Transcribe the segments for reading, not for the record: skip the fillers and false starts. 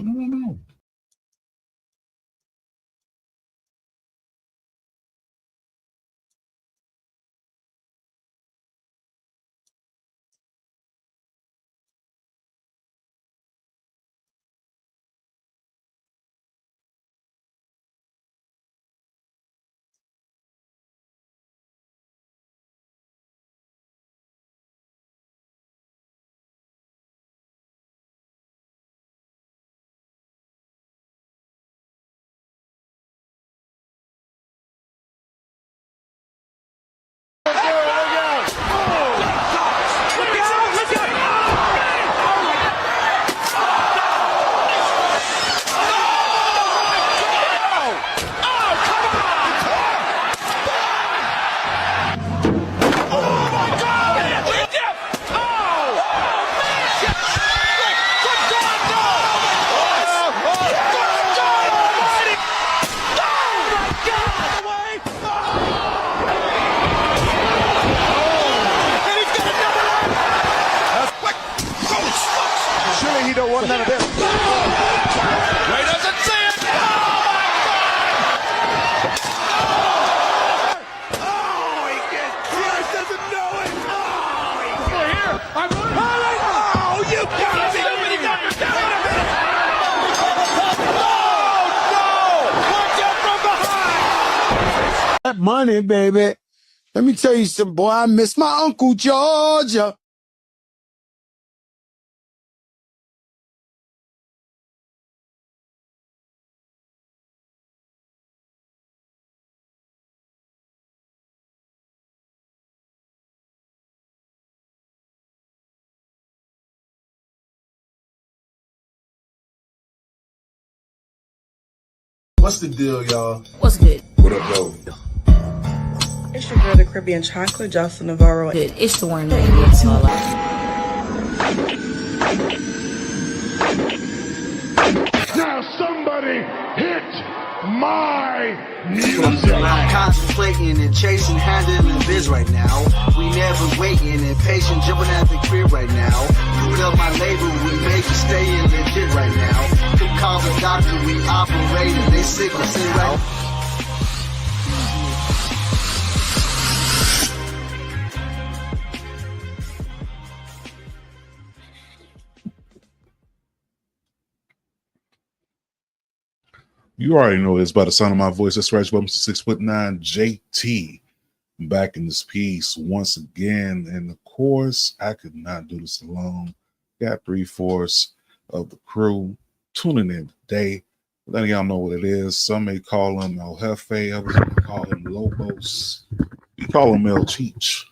No. Surely he don't want none of this. Ray doesn't see it. Oh my God! Oh, he doesn't know it. Oh, We're here. I'm oh, you got me. Somebody got me. Wait a minute. Oh, no. Watch out from behind. That money, baby. Let me tell you something, boy. I miss my Uncle Georgia. What's the deal, y'all? What's good? What up, though? It's your girl, the Caribbean Chocolate, Jocelyn Navarro. Good. It's the one that so I like. Now somebody hit my music. I'm contemplating and chasing, handling biz right now. We never waiting and patient, jumping at the crib right now. Put up my label, we make it stay legit right now. Could call the doctor, we operating, they sick, I say right. You already know this by the sound of my voice. That's right, Mr. 6'9" JT back in this piece once again. And of course, I could not do this alone. Got 3/4 of the crew tuning in today. Letting y'all know what it is. Some may call him El Jefe, others may call him Lobos. We call him El Cheech.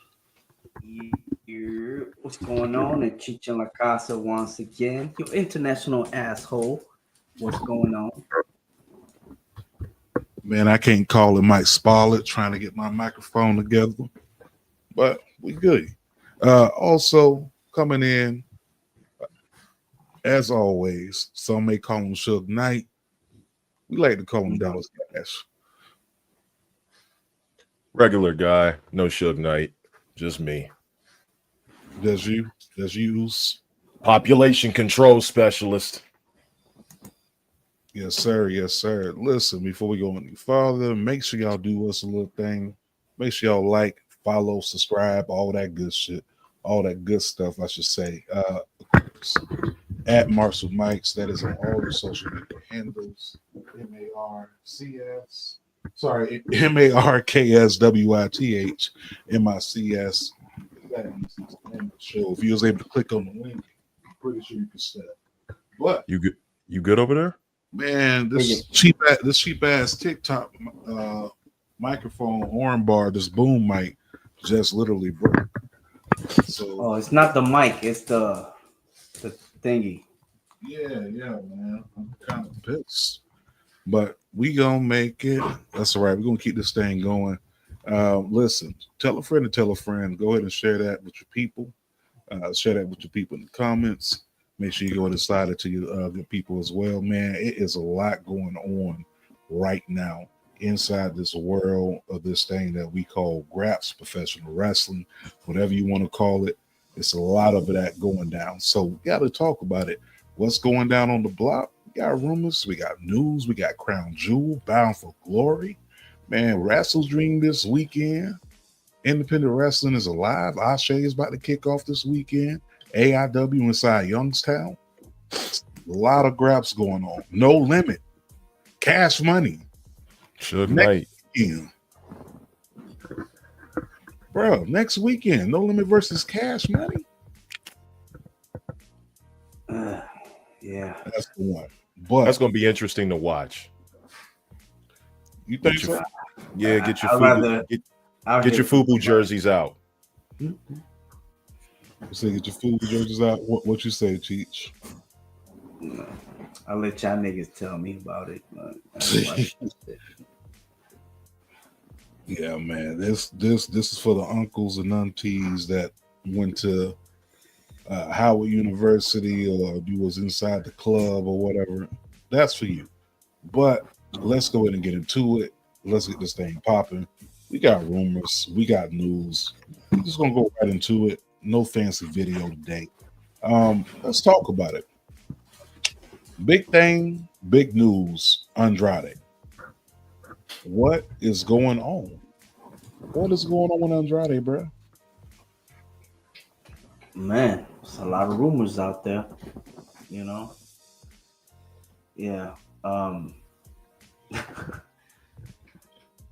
What's going on? It's Cheech in La Casa once again. You international asshole. What's going on? Man, I can't call it Mike Sparlet trying to get my microphone together, but we good. Also coming in, as always, some may call him Suge Knight. We like to call him Dallas Cash. Regular guy, no Suge Knight, just me. Just you, just use. Population control specialist. Yes, sir. Yes, sir. Listen, before we go any further, make sure y'all do us a little thing. Make sure y'all like, follow, subscribe, all that good shit, all that good stuff, I should say. At Marks with Mikes, that is on all the social media handles. MARKSWITH, MICS. Show. If you was able to click on the link, I'm pretty sure you can step. But you good over there? Man, this cheap ass TikTok microphone horn bar, this boom mic, just literally broke. So it's not the mic, it's the thingy. Yeah, man. I'm kind of pissed. But we gonna make it. That's all right. We're gonna keep this thing going. Listen, tell a friend to tell a friend. Go ahead and share that with your people. Share that with your people in the comments. Make sure you go and slide it to your people as well, man. It is a lot going on right now inside this world of this thing that we call Graps professional wrestling, whatever you want to call it. It's a lot of that going down. So we got to talk about it. What's going down on the block? got rumors, we got news, we got Crown Jewel, Bound for Glory. Man, WrestleDream this weekend. Independent wrestling is alive. Ashe is about to kick off this weekend. AEW inside Youngstown. A lot of grabs going on. No Limit. Cash Money. Suge Next Knight. weekend. Bro, next weekend. No Limit versus Cash Money. Yeah. That's the one. But That's gonna be interesting to watch. you think Get your, so? yeah, get your I'd rather- FUBU, I'll get your hit- FUBU jerseys out. So get your food jerseys out. What you say, Cheech? No, I'll let y'all niggas tell me about it. But I Yeah, man. This is for the uncles and aunties that went to Howard University or you was inside the club or whatever. That's for you. But let's go ahead and get into it. Let's get this thing popping. We got rumors. We got news. We're just gonna go right into it. No fancy video today. Let's talk about it. Big thing, big news. Andrade. What is going on? What is going on with Andrade, bro? Man, there's a lot of rumors out there, you know. Yeah.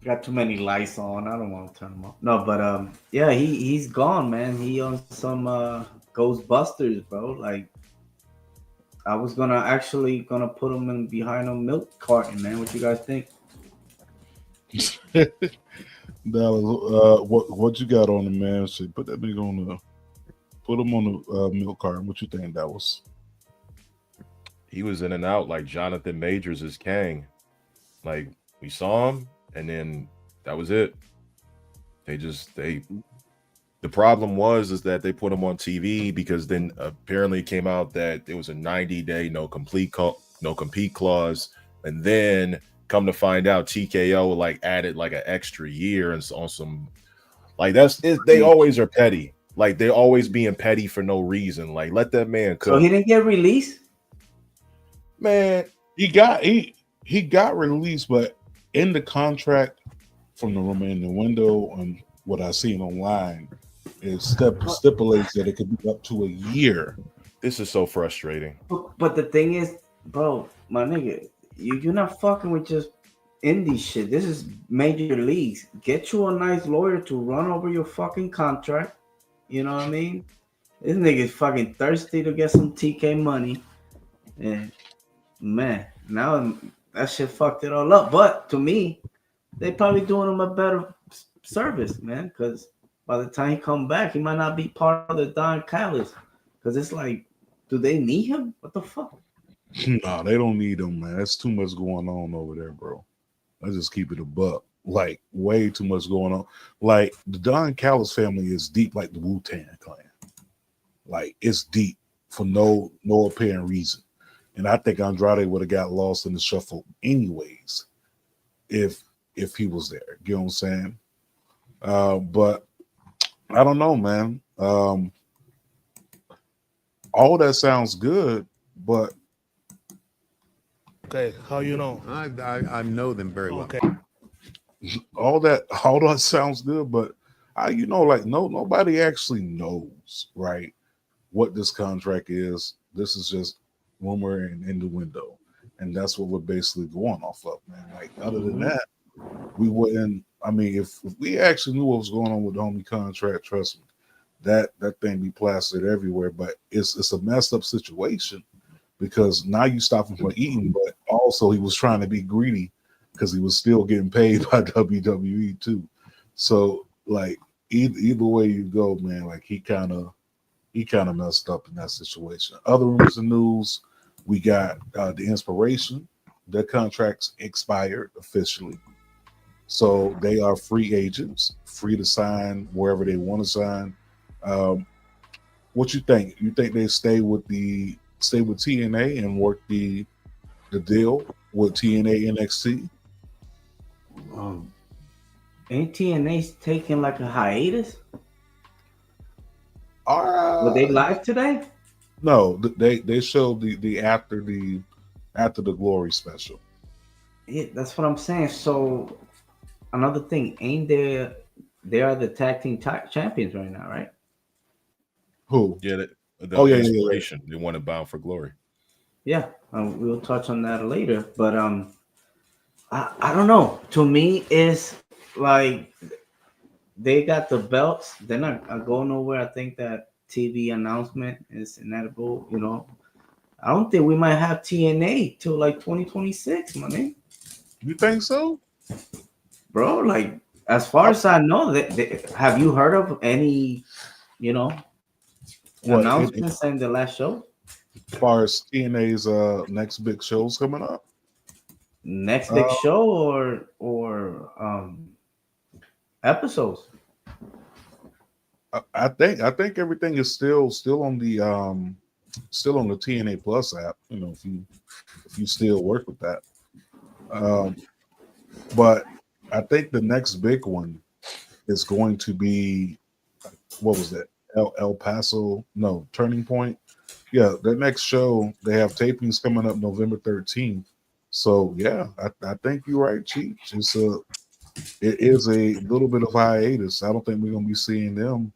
Got too many lights on. I don't want to turn them off. No, but yeah, he's gone, man. He on some Ghostbusters, bro. Like I was gonna put him in behind a milk carton, man. What you guys think? Dallas, what you got on the man? Shit, put that nigga on the put him on the milk carton. What you think that was? He was in and out like Jonathan Majors is Kang. Like we saw him, and then that was it. The problem is that they put him on TV because then apparently it came out that it was a 90-day no compete clause, and then come to find out TKO like added like an extra year and on some like they always are petty. Like they always being petty for no reason. Like let that man cook. So he didn't get released? Man, he got released, but in the contract from the room in the window and what I seen online, it stipulates that it could be up to a year. This is so frustrating. But the thing is, bro, my nigga, you're not fucking with just indie shit. This is major leagues. Get you a nice lawyer to run over your fucking contract. You know what I mean? This nigga's fucking thirsty to get some TK money. And man, now that shit fucked it all up. But to me, they probably doing him a better service, man. Because by the time he come back, he might not be part of the Don Callis. Because it's like, do they need him? What the fuck? No, they don't need him, man. That's too much going on over there, bro. Let's just keep it a buck. Like, way too much going on. Like, the Don Callis family is deep like the Wu-Tang Clan. Like, it's deep for no apparent reason. And I think Andrade would have got lost in the shuffle anyways if he was there. You know what I'm saying? But I don't know, man. All that sounds good, but okay, how you know? I know them very well. Okay. all that sounds good, but nobody actually knows, right, what this contract is. This is just rumor and innuendo, and that's what we're basically going off of, man. Like, other than that, we wouldn't. I mean, if we actually knew what was going on with the homie contract, trust me, that thing be plastered everywhere. But it's a messed up situation because now you stop him from eating, but also he was trying to be greedy because he was still getting paid by WWE too. So like either way you go, man, like he kind of messed up in that situation. Other rumors and news, we got the Inspiration. Their contracts expired officially. So they are free agents, free to sign wherever they want to sign. What you think? You think they stay with TNA and work the deal with TNA NXT? Ain't TNA taking like a hiatus? Were they live today? No, they showed the after the after the Glory special. Yeah, that's what I'm saying. So another thing, ain't there? They are the tag team champions right now, right? Who? Yeah, Oh the yeah, yeah, yeah. inspiration. They wanted Bound for Glory. Yeah, we'll touch on that later. But I don't know. To me, it's like they got the belts. They're not going nowhere. I think that TV announcement is inevitable. You know, I don't think we might have TNA till like 2026, my name. You think so? Bro, like as far as I know, have you heard of any, you know, What? announcements in the last show? As far as TNA's next big shows coming up, Next big show or episodes? I think everything is still on the TNA Plus app. You know, if you still work with that. But I think the next big one is going to be, what was that? El Paso? No, Turning Point. Yeah, the next show they have tapings coming up November 13th. So yeah, I think you're right, Chief. It is a little bit of hiatus. I don't think we're gonna be seeing them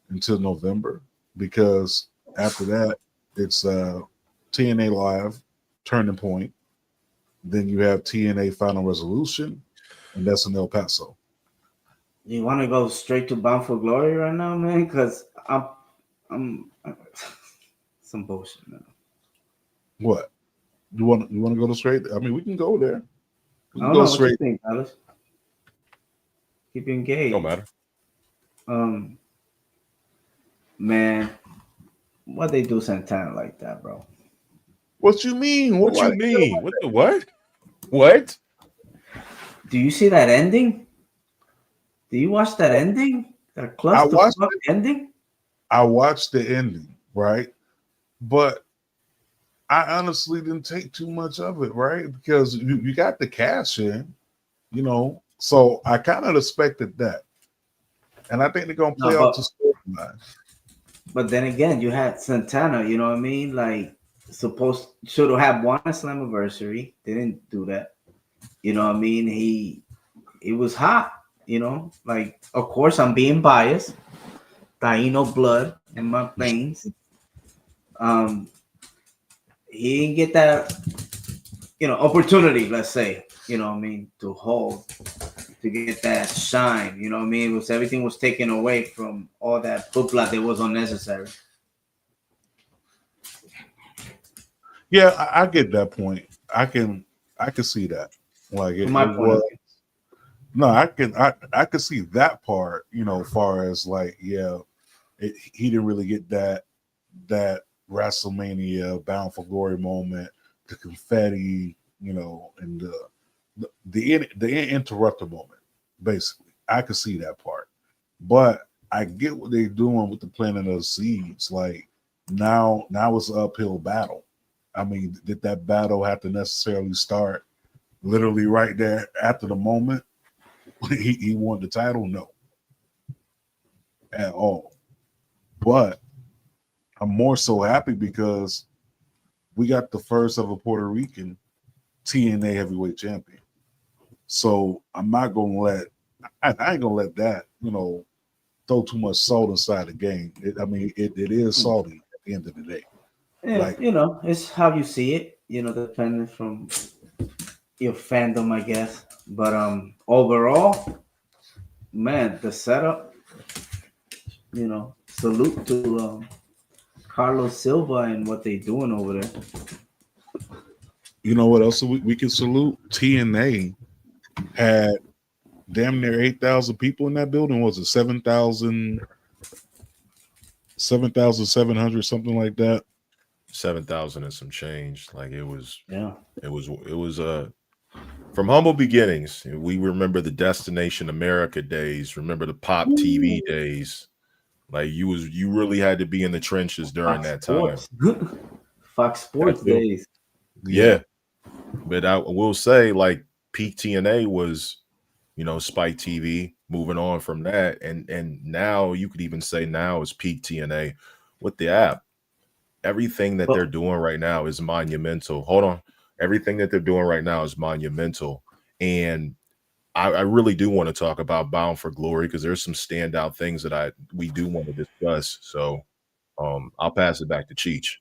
until November, because after that it's TNA Live, Turning Point. Then you have TNA Final Resolution, and that's in El Paso. You want to go straight to Bound for Glory right now, man? Because I'm some bullshit, man. What? You want to go to straight? I mean, we can go there. We I can don't go know straight. what you think, Alice. Keep you engaged. No matter. Man, what they do Santana like that, bro? What you mean? What you mean? What the what? What? Do you see that ending? Do you watch that ending? That clusterfuck ending? I watched the ending, right? But I honestly didn't take too much of it, right? Because you got the cash in, you know. So I kind of expected that. And I think they're going to play out the storyline. But then again, you had Santana, you know what I mean? Like, should have won a Slammiversary. They didn't do that. You know what I mean? He was hot, you know? Like, of course, I'm being biased. Taino blood in my veins. He didn't get that, you know, opportunity, let's say, you know what I mean, to hold, to get that shine, you know what I mean? Everything was taken away from all that hoopla that was unnecessary. Yeah, I get that point. I can see that. Like it was. No, I can see that part. You know, far as like, yeah, he didn't really get that WrestleMania Bound for Glory moment, the confetti, you know, and the interrupter moment. Basically, I could see that part, but I get what they're doing with the Planet of the Seeds. Like now it's an uphill battle. I mean, did that battle have to necessarily start literally right there after the moment he won the title? No, at all. But I'm more so happy because we got the first of a Puerto Rican TNA heavyweight champion. So I'm not gonna I ain't gonna let that, you know, throw too much salt inside the game. It is salty at the end of the day. Yeah, like, you know, it's how you see it, you know, depending from your fandom, I guess. But overall, man, the setup, you know, salute to Carlos Silva and what they doing over there. You know what else we can salute? TNA had damn near 8,000 people in that building. Was it 7,700, something like that? 7,000 and some change. Like it was from humble beginnings. We remember the Destination America days, remember the Pop TV days. Like you really had to be in the trenches during that time. Fox Sports days. Yeah. But I will say, like, peak TNA was, you know, Spike TV, moving on from that. And now you could even say now is peak TNA with the app. Everything that they're doing right now is monumental. Hold on. Everything that they're doing right now is monumental. And I really do want to talk about Bound for Glory because there's some standout things that we do want to discuss. So I'll pass it back to Cheech.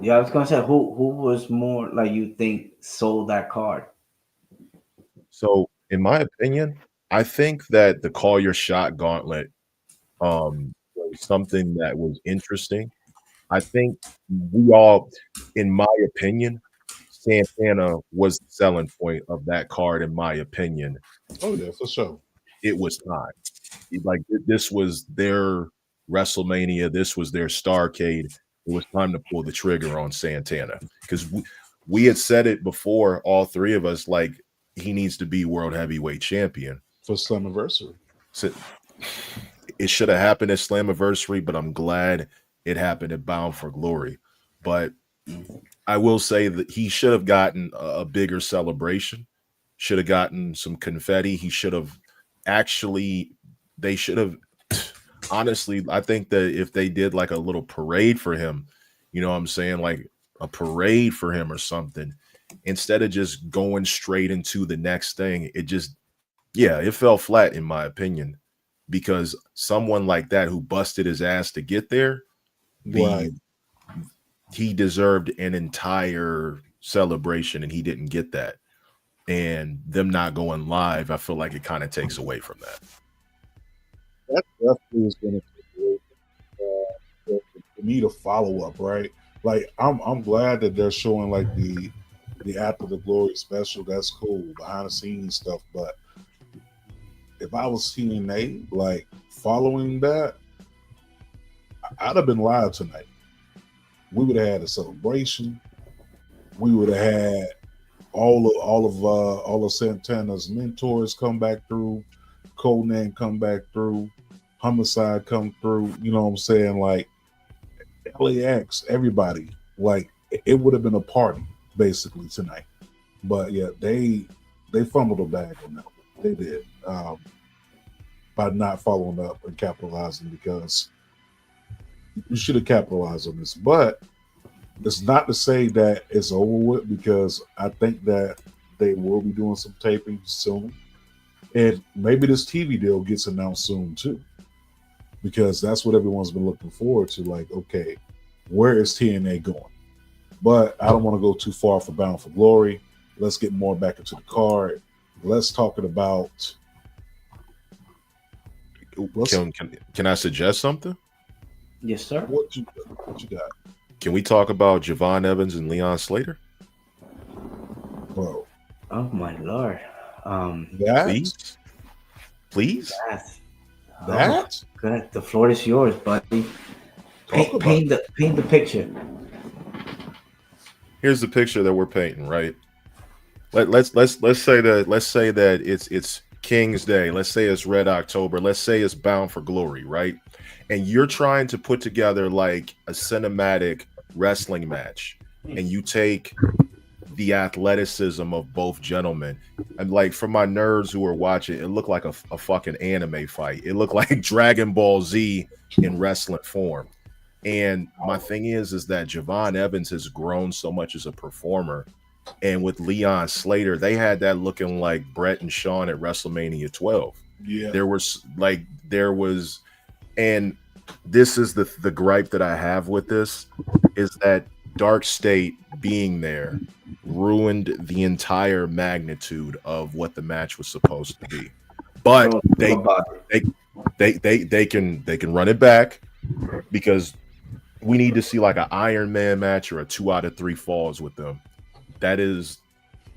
Yeah, I was gonna say who was more like you think sold that card? So in my opinion, I think that the Call Your Shot gauntlet was something that was interesting. I think we all, in my opinion, Santana was the selling point of that card, in my opinion. Oh yeah, for sure. It was time. Like this was their WrestleMania. This was their Starcade. It was time to pull the trigger on Santana because we had said it before, all three of us, like he needs to be world heavyweight champion for Slammiversary. So it should have happened at Slammiversary, but I'm glad it happened at Bound for Glory. But I will say that he should have gotten a bigger celebration, should have gotten some confetti. He should have they should have, honestly, I think that if they did like a little parade for him, you know what I'm saying? Like a parade for him or something, instead of just going straight into the next thing, it fell flat in my opinion, because someone like that who busted his ass to get there, he deserved an entire celebration and he didn't get that. And them not going live, I feel like it kind of takes away from that. That definitely is going to take away from the need a follow up, right? Like I'm glad that they're showing like the After the Glory special. That's cool, behind the scenes stuff. But if I was TNA, like following that, I'd have been live tonight. We would have had a celebration. We would have had all of Santana's mentors come back through, Conan come back through, Homicide come through. You know what I'm saying? Like LAX, everybody. Like it would have been a party basically tonight. But yeah, they fumbled the bag on that one. They did, by not following up and capitalizing, because you should have capitalized on this. But it's not to say that it's over with, because I think that they will be doing some taping soon. And maybe this TV deal gets announced soon too, because that's what everyone's been looking forward to. Like, okay, where is TNA going? But I don't want to go too far for Bound for Glory. Let's get more back into the card. Let's talk about. Can I suggest something? Yes, sir. What you got? Can we talk about Javon Evans and Leon Slater? Bro. Oh my lord. Please. That? Good. The floor is yours, buddy. Paint the picture. Here's the picture that we're painting, right? Let's say that it's King's Day. Let's say it's Red October. Let's say it's Bound for Glory, right? And you're trying to put together like a cinematic wrestling match, and you take the athleticism of both gentlemen. And like, for my nerds who are watching, it looked like a fucking anime fight. It looked like Dragon Ball Z in wrestling form. And my thing is that Javon Evans has grown so much as a performer. And with Leon Slater, they had that looking like Brett and Shawn at WrestleMania 12. Yeah. There was, and this is the gripe that I have with this, is that Dark State being there ruined the entire magnitude of what the match was supposed to be. But they can run it back, because we need to see like an Iron Man match or a 2 out of 3 falls with them. That is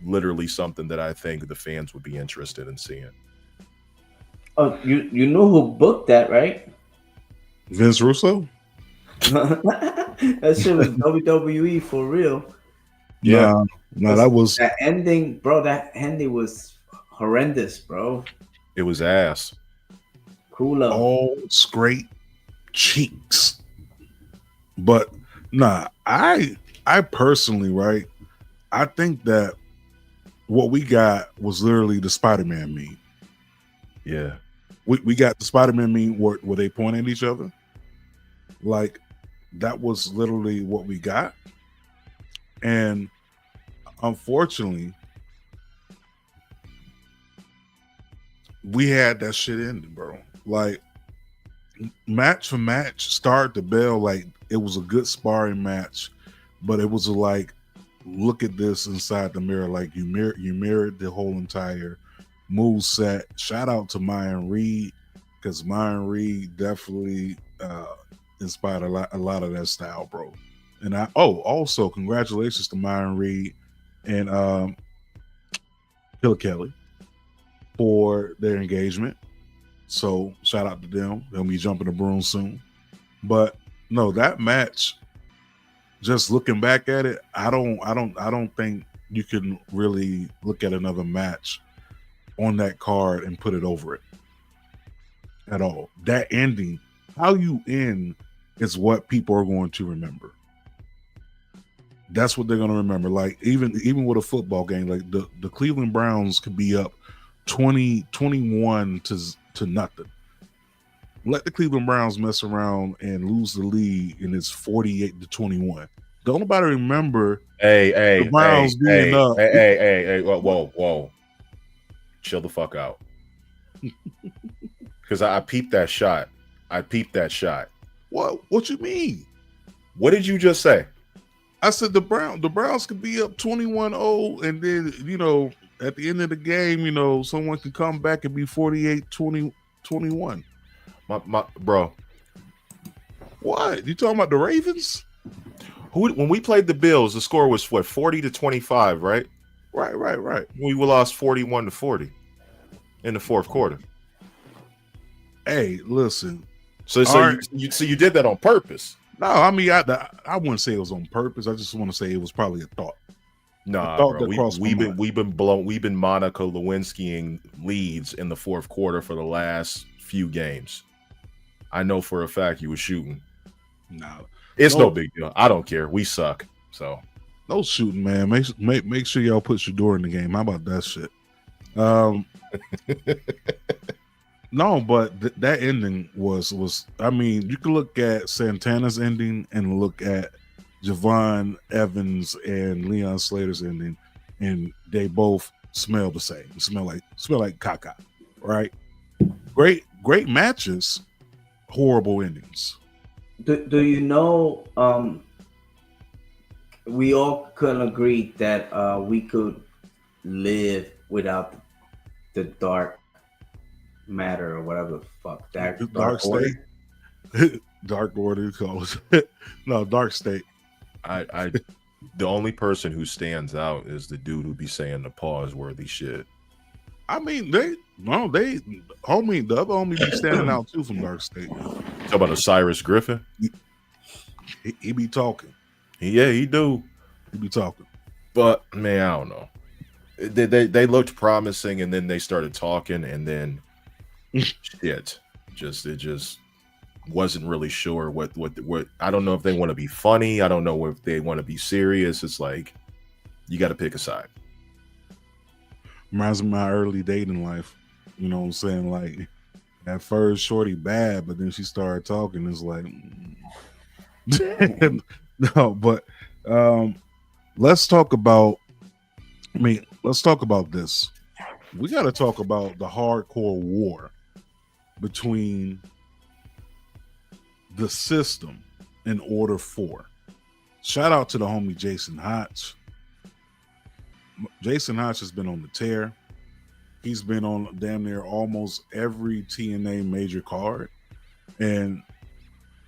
literally something that I think the fans would be interested in seeing. Oh, you know who booked that, right? Vince Russo? That shit was WWE for real. Yeah. No, that was that ending, bro. That ending was horrendous, bro. It was ass. Cool up. All straight cheeks. But nah, I personally, right, I think that what we got was literally the Spider-Man meme. Yeah. We got the Spider-Man meme where they point at each other. Like, that was literally what we got. And unfortunately, we had that shit ending, bro. Like match for match, start to bell, like it was a good sparring match, but it was like, look at this inside the mirror. Like you mirrored the whole entire move set. Shout out to Mayan Reed, because Mayan Reed definitely inspired a lot of that style, bro. And also congratulations to Mayan Reed and Killer Kelly for their engagement. So shout out to them. They'll be jumping the broom soon. But no, that match, just looking back at it, I don't think you can really look at another match on that card and put it over it at all. That ending, how you end, is what people are going to remember. That's what they're going to remember. Like even with a football game, like the Cleveland Browns could be up 21 to nothing. Let the Cleveland Browns mess around and lose the lead, and it's 48-21. Don't nobody remember the Browns being up. Whoa. Chill the fuck out. Because I peeped that shot. What you mean? What did you just say? I said the Browns could be up 21-0, and then, at the end of the game, someone can come back and be 48-21. My bro. What? You talking about the Ravens? When we played the Bills, the score was what, 40-25, right? Right. We lost 41-40 in the fourth quarter. Hey, listen. So you did that on purpose. No, I mean, I wouldn't say it was on purpose. I just want to say it was probably a thought. Nah, bro. We've been Monica Lewinskying leads in the fourth quarter for the last few games. I know for a fact you were shooting. No, it's no big deal. I don't care. We suck. So no shooting, man. Make sure y'all put Shador in the game. How about that shit? No, but that ending was. I mean, you can look at Santana's ending and look at Javon Evans and Leon Slater's ending, and they both smell the same. Smell like caca, right? Great matches, horrible endings. Do you know? We all could agree that we could live without the dark matter or whatever the fuck. Dark state. Dark order calls it. No, dark state. I the only person who stands out is the dude who be saying the pause worthy shit. I mean, the other homie be standing out too from Dark State. Talk about Osiris Griffin. He be talking. Yeah, he do. He be talking. But man, I don't know. They looked promising, and then they started talking, and then shit. It just wasn't really sure what I don't know if they want to be funny. I don't know if they want to be serious. It's like you got to pick a side. Reminds me of my early dating life. You know what I'm saying? Like at first, shorty bad, but then she started talking. It's like no, but let's talk about. Let's talk about this. We got to talk about the hardcore war between the system and Order 4. Shout out to the homie Jason Hotch. Jason Hotch has been on the tear. He's been on damn near almost every TNA major card. And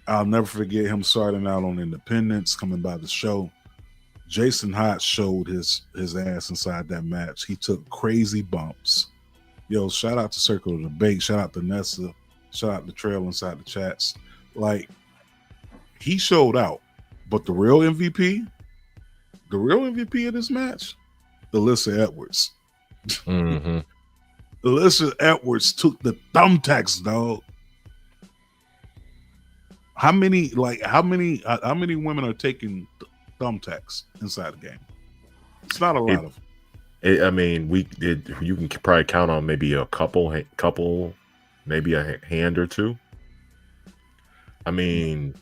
I'll never forget him starting out on Independence, coming by the show. Jason Hotch showed his ass inside that match. He took crazy bumps. Yo, shout out to Circle of Debate. Shout out to Nessa. Shout out to Trail inside the chats. Like, he showed out. But the real MVP of this match, Alyssa Edwards. Mm-hmm. Alyssa Edwards took the thumbtacks, dog. How many women are taking thumbtacks inside the game? It's not a lot of them. I mean, you can probably count on maybe a couple, maybe a hand or two. I mean,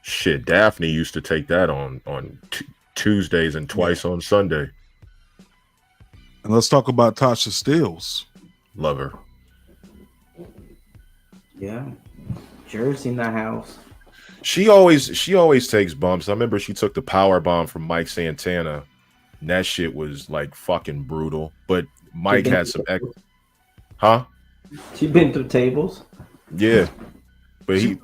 shit, Daphne used to take that on Tuesdays and twice on Sunday. And let's talk about Tasha Steelz. Love her. Yeah. Jersey in the house. She always takes bumps. I remember she took the power bomb from Mike Santana. And that shit was like fucking brutal. But Mike had some huh? She been through tables. Yeah. But he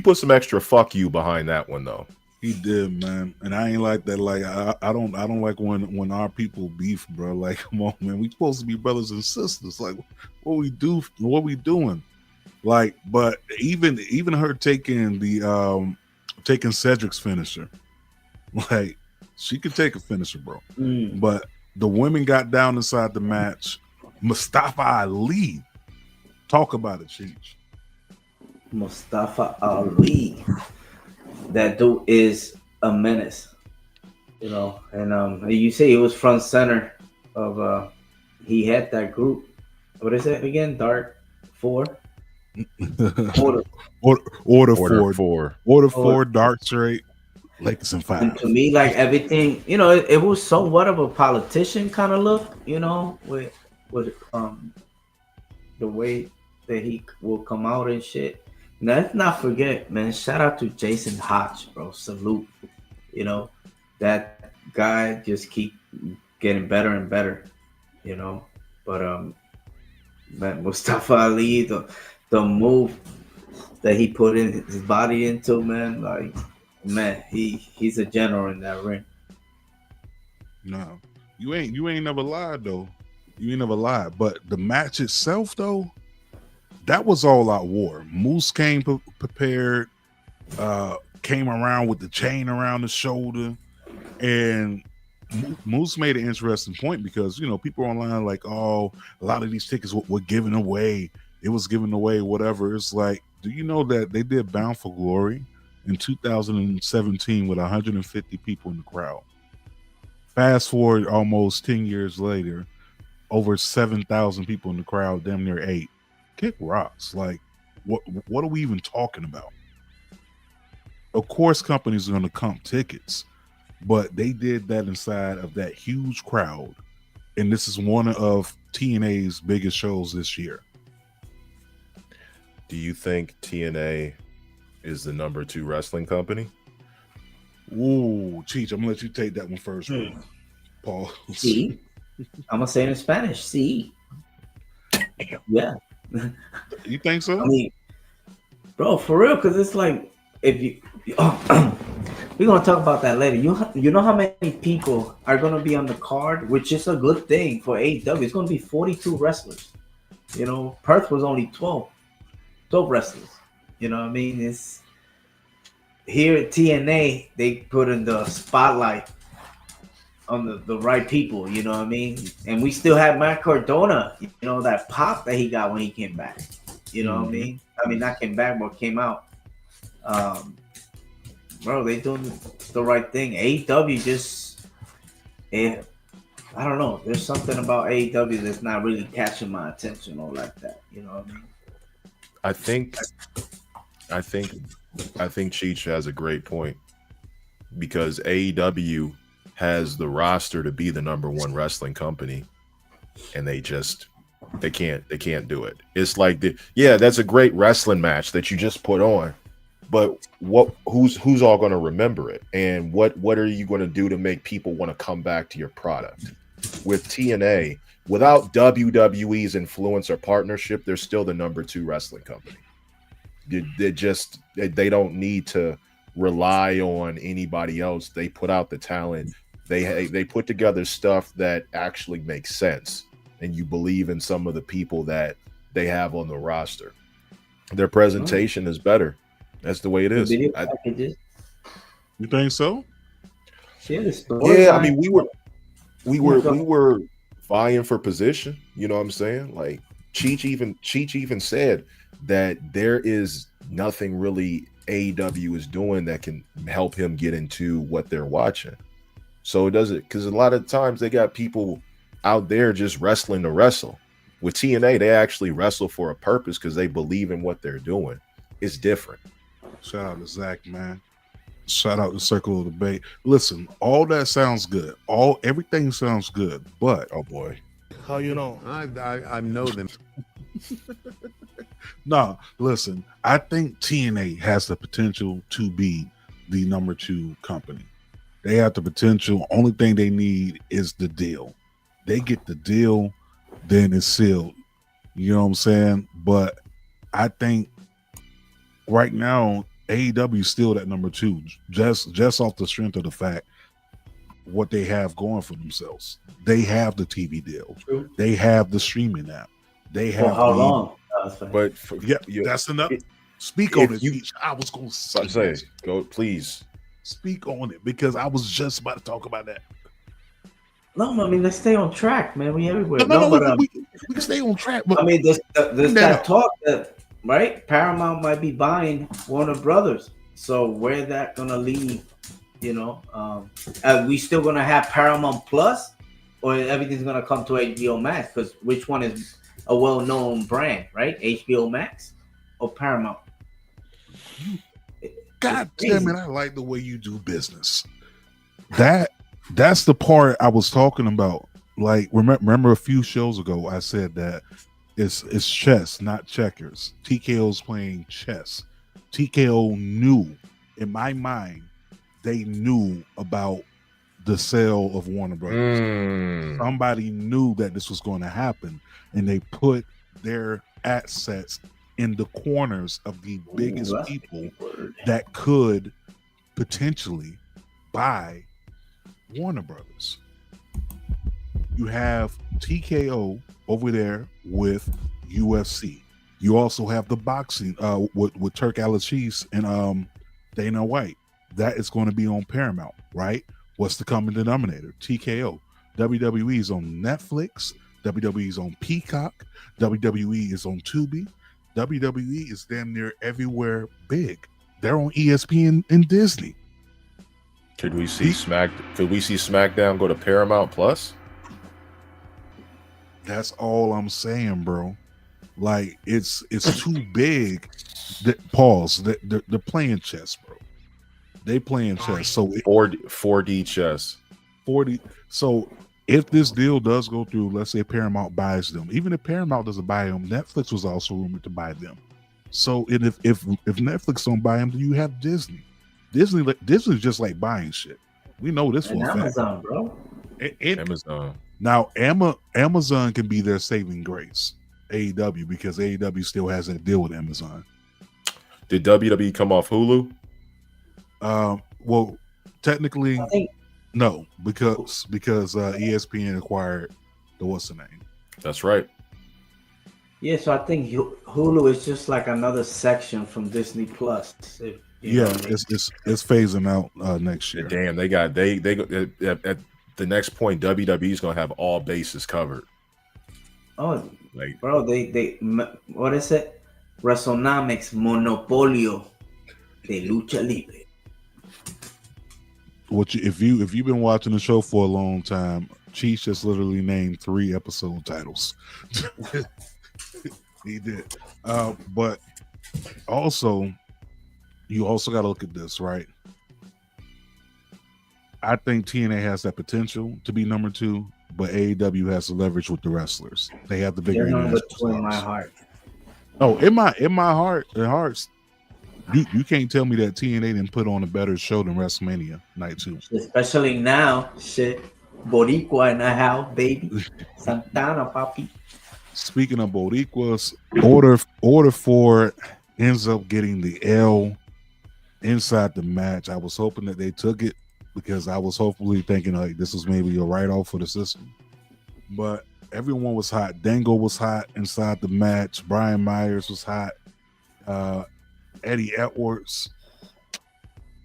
put some extra fuck you behind that one though. He did, man, and I ain't like that. Like I don't like when our people beef, bro. Like, come on, man, we supposed to be brothers and sisters. Like, what we doing? Like, but even her taking taking Cedric's finisher, like she could take a finisher, bro. But the women got down inside the match. Mustafa Ali, talk about it, Cheech. Mustafa Ali. That dude is a menace, you know. And you say he was front center of he had that group. What is it again? Dark 4? Order 4, Dark Straight, Lakers and 5. And to me, like everything, you know, it was somewhat of a politician kind of look, you know, with the way that he will come out and shit. Now, let's not forget, man, shout out to Jason Hodge, bro. Salute. You know, that guy just keep getting better and better, you know. But man, Mustafa Ali, the move that he put in his body into, man, like, man, he's a general in that ring. No, you ain't never lied though. You ain't never lied. But the match itself though, that was all out war. Moose came prepared, came around with the chain around the shoulder, and Moose made an interesting point because, you know, people online like, oh, a lot of these tickets were given away. It was given away, whatever. It's like, do you know that they did Bound for Glory in 2017 with 150 people in the crowd? Fast forward almost 10 years later, over 7,000 people in the crowd, damn near 8. Kick rocks. Like, what are we even talking about? Of course, companies are going to comp tickets, but they did that inside of that huge crowd, and this is one of TNA's biggest shows this year. Do you think TNA is the number 2 wrestling company? Ooh, Cheech, I'm gonna let you take that one first, Paul. See, I'm gonna say it in Spanish. See, yeah. You think so? I mean, bro, for real, because it's like, if you we're gonna talk about that later. You know how many people are gonna be on the card, which is a good thing for AEW. It's gonna be 42 wrestlers. You know, Perth was only 12 wrestlers. You know what I mean? It's here at TNA, they put in the spotlight on the right people, you know what I mean? And we still have Matt Cardona, you know, that pop that he got when he came back. You know what I mean? I mean, not came back, but came out. Bro, they doing the right thing. AEW just, I don't know. There's something about AEW that's not really catching my attention or like that. You know what I mean? I think Cheech has a great point, because AEW has the roster to be the number 1 wrestling company, and they can't do it. It's like that's a great wrestling match that you just put on, but who's all going to remember it, and what are you going to do to make people want to come back to your product? With TNA, without WWE's influence or partnership, they're still the number 2 wrestling company. They don't need to rely on anybody else. They put out the talent. They put together stuff that actually makes sense, and you believe in some of the people that they have on the roster. Their presentation is better. That's the way it is. You think so? Yeah, I mean, we were vying for position. You know what I'm saying? Like Cheech even said that there is nothing really AEW is doing that can help him get into what they're watching. So it doesn't, because a lot of times they got people out there just wrestling to wrestle. With TNA, they actually wrestle for a purpose because they believe in what they're doing. It's different. Shout out to Zach, man. Shout out to Circle of Debate. Listen, all that sounds good. Everything sounds good, but Oh boy. How you know? I know them. no, listen, I think TNA has the potential to be the number 2 company. They have the potential. Only thing they need is the deal. They get the deal, then it's sealed. You know what I'm saying? But I think right now AEW is still at number 2, just off the strength of the fact what they have going for themselves. They have the TV deal. True. They have the streaming app. They For have how long? But that's enough. Speak if on it. you- I was going to say, go please. speak on it because I was just about to talk about that. No, I mean, let's stay on track, man. We everywhere. No, but we can stay on track. But I mean, there's No. that talk that right Paramount might be buying Warner Brothers. So where that gonna leave? You know, are we still gonna have Paramount Plus, or everything's gonna come to HBO Max? Because which one is a well-known brand, right? HBO Max or Paramount? God damn it, I like the way you do business. That's the part I was talking about. Like, remember a few shows ago, I said that it's chess, not checkers. TKO's playing chess. TKO knew, in my mind, they knew about the sale of Warner Brothers. Somebody knew that this was going to happen, and they put their assets in the corners of the biggest people that could potentially buy Warner Brothers. You have TKO over there with UFC. You also have the boxing with Turk Alachees and Dana White. That is going to be on Paramount, right? What's the common denominator? TKO. WWE is on Netflix. WWE is on Peacock. WWE is on Tubi. WWE is damn near everywhere big. They're on ESPN and Disney. Could we see SmackDown go to Paramount Plus? That's all I'm saying, bro. Like it's too big. Pause. They're playing chess, bro. They playing chess. So 4D chess. 40. So if this deal does go through, let's say Paramount buys them. Even if Paramount doesn't buy them, Netflix was also rumored to buy them. So if Netflix don't buy them, then you have Disney. Disney's just like buying shit. We know this for a fact. Amazon, bro. Amazon. Now Amazon can be their saving grace. AEW, because AEW still has that deal with Amazon. Did WWE come off Hulu? Well, technically, no, because ESPN acquired the what's the name? That's right. Yeah, so I think Hulu is just like another section from Disney Plus. It's phasing out next year. Damn, they go at the next point. WWE is gonna have all bases covered. Oh, like, bro, they what is it? WrestleNomics Monopolio de Lucha Libre. If you've been watching the show for a long time, Cheech just literally named 3 episode titles. He did. But also, you also got to look at this, right? I think TNA has that potential to be number 2, but AEW has the leverage with the wrestlers. They have the bigger. They're number 2 in my heart. Oh, in my hearts. You can't tell me that TNA didn't put on a better show than WrestleMania Night 2. Especially now, shit. Boricua in the house, baby. Santana, papi. Speaking of Boricuas, Order 4 ends up getting the L inside the match. I was hoping that they took it because I was hopefully thinking like this was maybe a write-off for the system. But everyone was hot. Dango was hot inside the match. Brian Myers was hot. Eddie Edwards.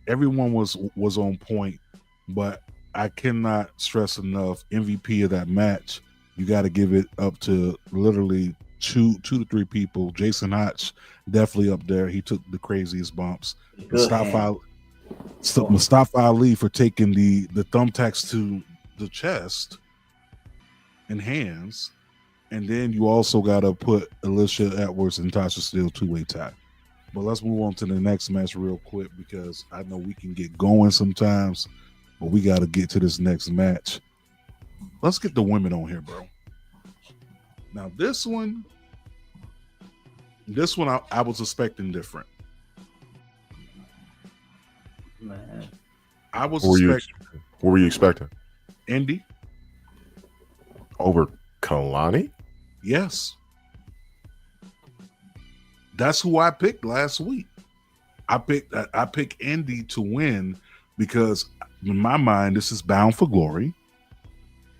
Everyone was on point, but I cannot stress enough, MVP of that match, you got to give it up to literally two to three people. Jason Hotch definitely up there. He took the craziest bumps. Mustafa Ali for taking the thumbtacks to the chest and hands. And then you also got to put Alicia Edwards and Tasha Steele two-way tie. But let's move on to the next match real quick because I know we can get going sometimes, but we got to get to this next match. Let's get the women on here, bro. Now this one I was expecting different. Man. I was What expecting were you expecting? Indy. Over Kalani? Yes. That's who I picked last week. I picked Indy to win because in my mind, this is Bound for Glory.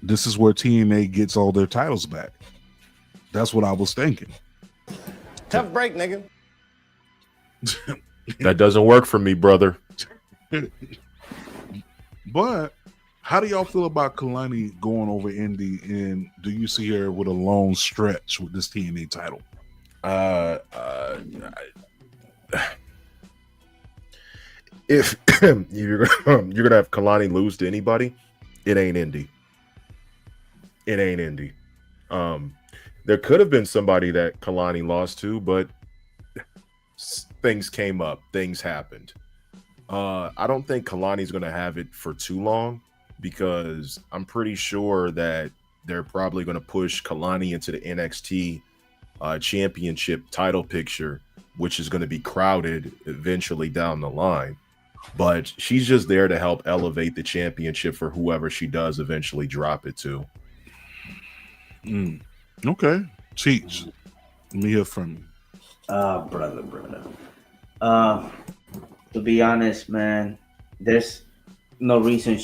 This is where TNA gets all their titles back. That's what I was thinking. Tough break, nigga. That doesn't work for me, brother. But how do y'all feel about Kalani going over Indy, and do you see her with a long stretch with this TNA title? If you're gonna have Kalani lose to anybody, it ain't Indy. It ain't Indy. There could have been somebody that Kalani lost to, but things came up, things happened. I don't think Kalani's gonna have it for too long because I'm pretty sure that they're probably gonna push Kalani into the NXT championship title picture, which is going to be crowded eventually down the line. But she's just there to help elevate the championship for whoever she does eventually drop it to. Okay. Cheats. Let me hear from you. Brother. To be honest, man, there's no reason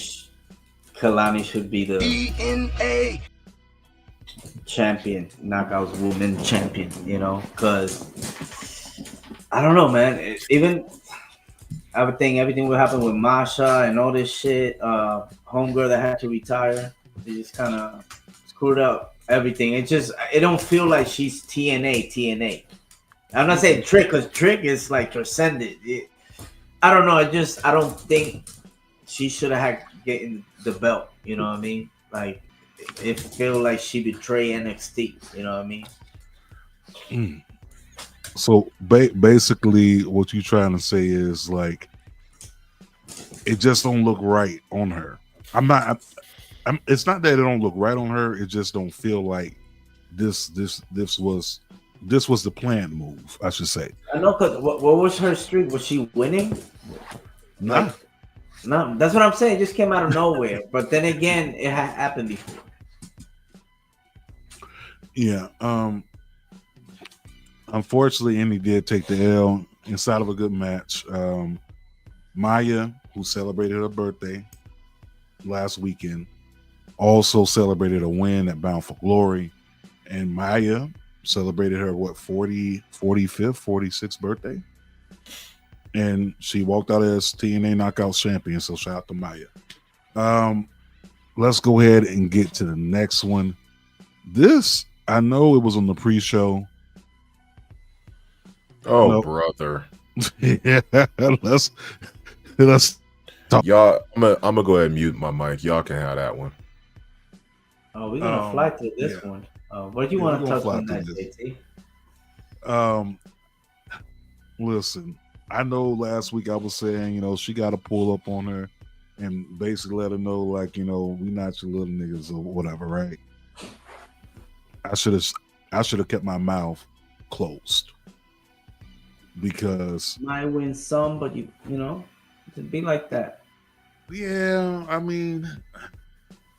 Kalani should be the DNA champion, knockouts woman champion, you know, because I don't know, man. Even I would think everything would happen with Masha and all this shit. Homegirl that had to retire, they just kind of screwed up everything. It don't feel like she's TNA. I'm not saying Trick, because Trick is like transcended. I don't know. I don't think she should have had getting the belt. You know what I mean? Like, it feel like she betrayed NXT. You know what I mean? So basically, what you're trying to say is like, it just don't look right on her. It's not that it don't look right on her. It just don't feel like this was the planned move, I should say. I know, because what was her streak? Was she winning? Nah. No, that's what I'm saying. It just came out of nowhere. But then again, it had happened before. Yeah. Unfortunately, Indy did take the L inside of a good match. Maya, who celebrated her birthday last weekend, also celebrated a win at Bound for Glory. And Maya celebrated her 45th, 46th birthday. And she walked out as TNA Knockout champion. So shout out to Maya. Let's go ahead and get to the next one. This, I know it was on the pre-show. Oh, No. brother. Yeah, let's talk. Y'all, I'm gonna go ahead and mute my mic. Y'all can have that one. Oh, we're gonna fly through this one. What do you want to touch on that, JT? Listen, I know last week I was saying, she got to pull up on her and basically let her know, like, we not your little niggas or whatever, right? I should have kept my mouth closed because might win some, but it'd be like that. Yeah, I mean,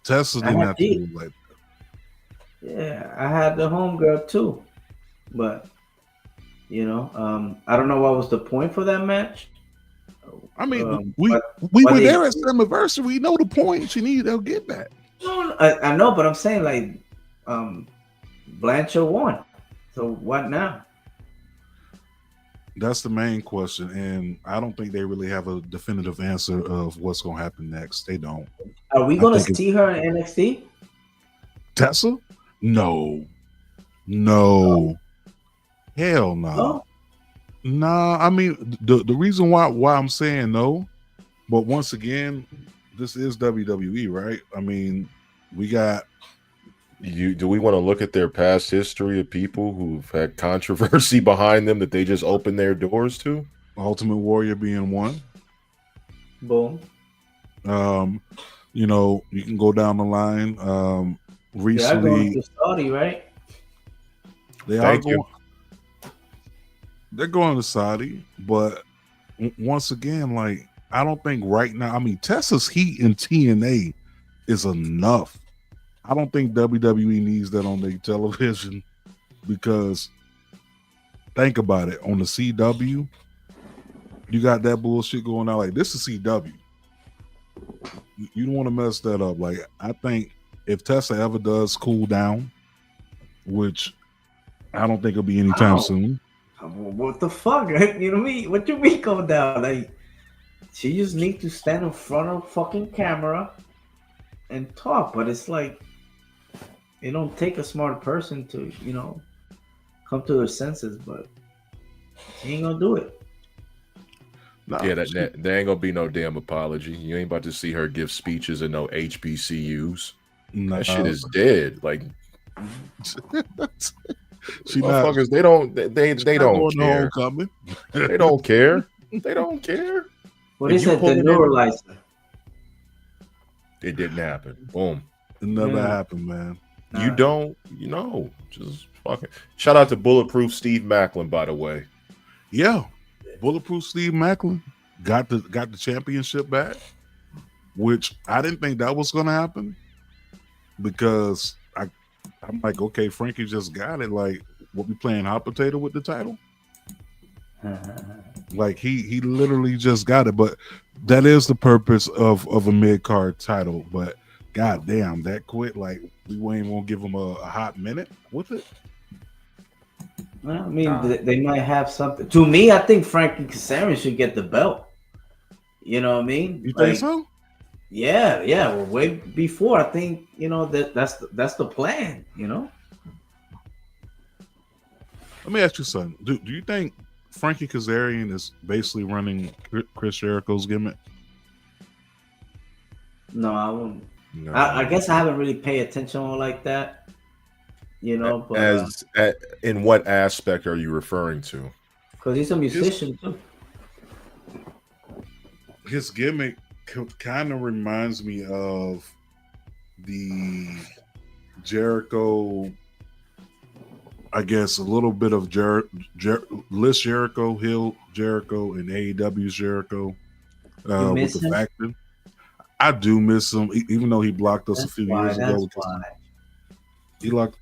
Tessa didn't have to do like that. Yeah, I had the homegirl too, but I don't know what was the point for that match. I mean, we were there at Slammiversary. We know the point. She needed to get that. No, I know, but I'm saying like, Blanchard won. So what now? That's the main question, and I don't think they really have a definitive answer of what's going to happen next. They don't. Are we going to see her in NXT? Tessa? No. Hell no. Oh. Nah, I mean, the reason why I'm saying no, but once again, this is WWE, right? I mean, we got Do we want to look at their past history of people who've had controversy behind them that they just opened their doors to? Ultimate Warrior being one. Boom. You know, you can go down the line. They are going Recently, to Saudi, right? they are Thank going. you. They're going to Saudi, but once again, like I don't think right now. I mean, Texas Heat and TNA is enough. I don't think WWE needs that on their television because think about it. On the CW, you got that bullshit going on. Like this is CW. You don't want to mess that up. Like I think if Tessa ever does cool down, which I don't think it'll be anytime soon. What the fuck? You know what I mean? What you mean go down? Like she just needs to stand in front of fucking camera and talk. But it's like it don't take a smart person to, you know, come to their senses, but she ain't gonna do it. Nah, Yeah, that there ain't gonna be no damn apology. You ain't about to see her give speeches in no HBCUs. nah. That shit is dead. Like She not. motherfuckers, they don't Going to care. homecoming. They don't care. They don't care. What If is you it? The pull it in- neuralizer. It didn't happen. Boom. It never Yeah. happened, man. You don't, you know, just fucking. Shout out to Bulletproof Steve Macklin, by the way. Yeah, Bulletproof Steve Macklin got the championship back, which I didn't think that was gonna happen because I'm like, okay, Frankie just got it. Like, what we playing hot potato with the title? Like he literally just got it. But that is the purpose of a mid card title. But goddamn, that quick. Like we ain't gonna give him a hot minute with it. Well, I mean, they might have something. To me, I think Frankie Kazarian should get the belt. You know what I mean? You think so? Yeah. Well, way before, I think, you know, that's the plan. You know. Let me ask you something. Do you think Frankie Kazarian is basically running Chris Jericho's gimmick? No, I wouldn't. No. I guess I haven't really paid attention on like that. You know, but In what aspect are you referring to? because he's a musician too. His gimmick kind of reminds me of the Jericho. I guess a little bit of Liz Jericho, Hill Jericho, and AEW's Jericho with miss the him? faction. I do miss him, even though he blocked us a few years ago. That's why.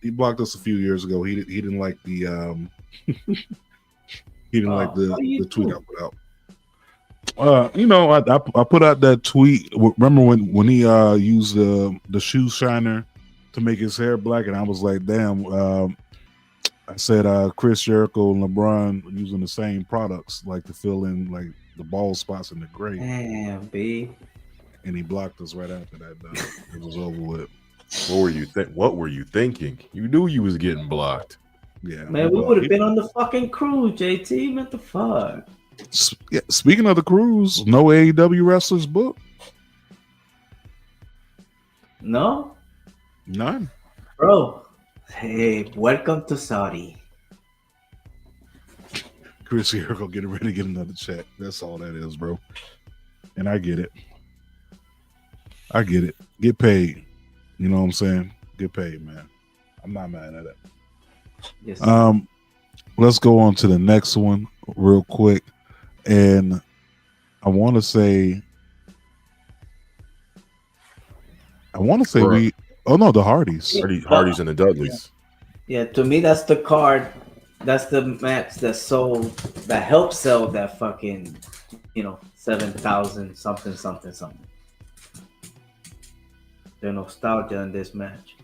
He blocked us a few years ago. He didn't like the he didn't like the tweet I put out. You know, I put out that tweet. Remember when he used the shoe shiner to make his hair black, and I was like, damn. I said Chris Jericho and LeBron using the same products, like to fill in like the bald spots in the gray. Damn, B. And he blocked us right after that. It was over with. What were you thinking? You knew you was getting blocked. Yeah, Man, we would have been on the fucking cruise, JT. What the fuck? Yeah, speaking of the cruise, no AEW wrestlers booked. No, None. bro. Hey, welcome to Saudi. Chris Jericho getting ready to get another check. That's all that is, bro. And I get it. Get paid. You know what I'm saying? Get paid, man. I'm not mad at it. Yes. Let's go on to the next one real quick. And I want to say Right. the Hardys. Hardy's and the Dudleys. Yeah, to me, that's the card. That's the match that helped sell that fucking, 7,000 something. The nostalgia in this match.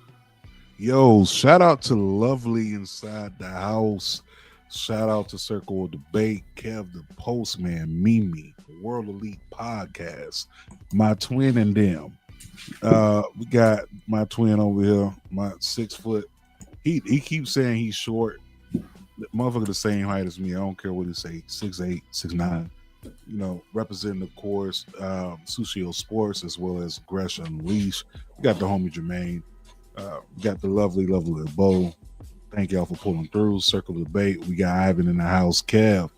Yo, shout out to Lovely inside the house. Shout out to Circle of Debate, Kev the Postman, Mimi, World Elite Podcast, my twin and them. We got my twin over here, my 6 foot. He keeps saying he's short. The motherfucker the same height as me. I don't care what he say. 6'8", 6'9". You know, representing of course Sushio Sports as well as Gresham Unleashed. We got the homie Jermaine. Got the lovely Bo. Thank y'all for pulling through. Circle of Debate. We got Ivan in the house. Kev,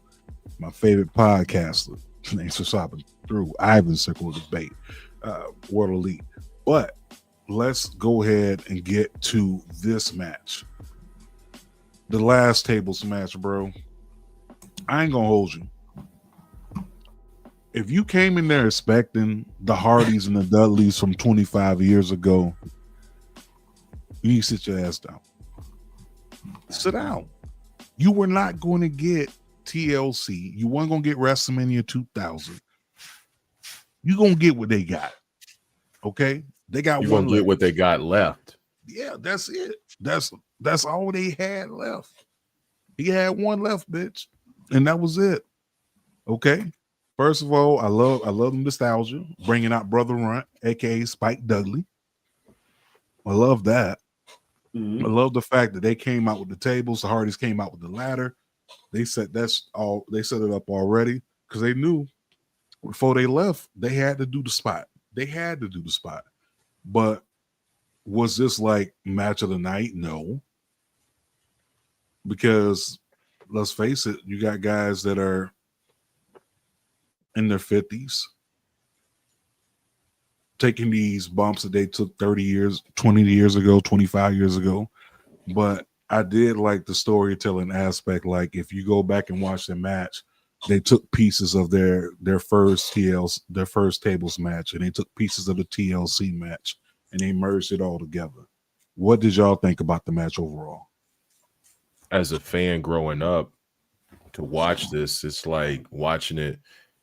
my favorite podcaster. Thanks for stopping through. Ivan, Circle of Debate. World Elite. But let's go ahead and get to this match. The last tables match, bro. I ain't gonna hold you. If you came in there expecting the Hardys and the Dudleys from 25 years ago, you need to sit your ass down. Sit down. You were not going to get TLC. You weren't going to get WrestleMania 2000. You're going to get what they got. Okay? They got You're one going to get left. what they got left. Yeah, that's it. That's all they had left. He had one left, bitch. And that was it. Okay? First of all, I love the nostalgia, bringing out Brother Runt, aka Spike Dudley. I love that. I love the fact that they came out with the tables. The Hardys came out with the ladder. They said that's all. They set it up already because they knew before they left they had to do the spot. They had to do the spot. But was this like match of the night? No, because let's face it, you got guys that are in their 50s taking these bumps that they took 30 years, 20 years ago, 25 years ago. But I did like the storytelling aspect. Like if you go back and watch the match, they took pieces of their first tables match, and they took pieces of the TLC match, and they merged it all together. What did y'all think about the match overall? As a fan growing up, to watch this, it's like watching it.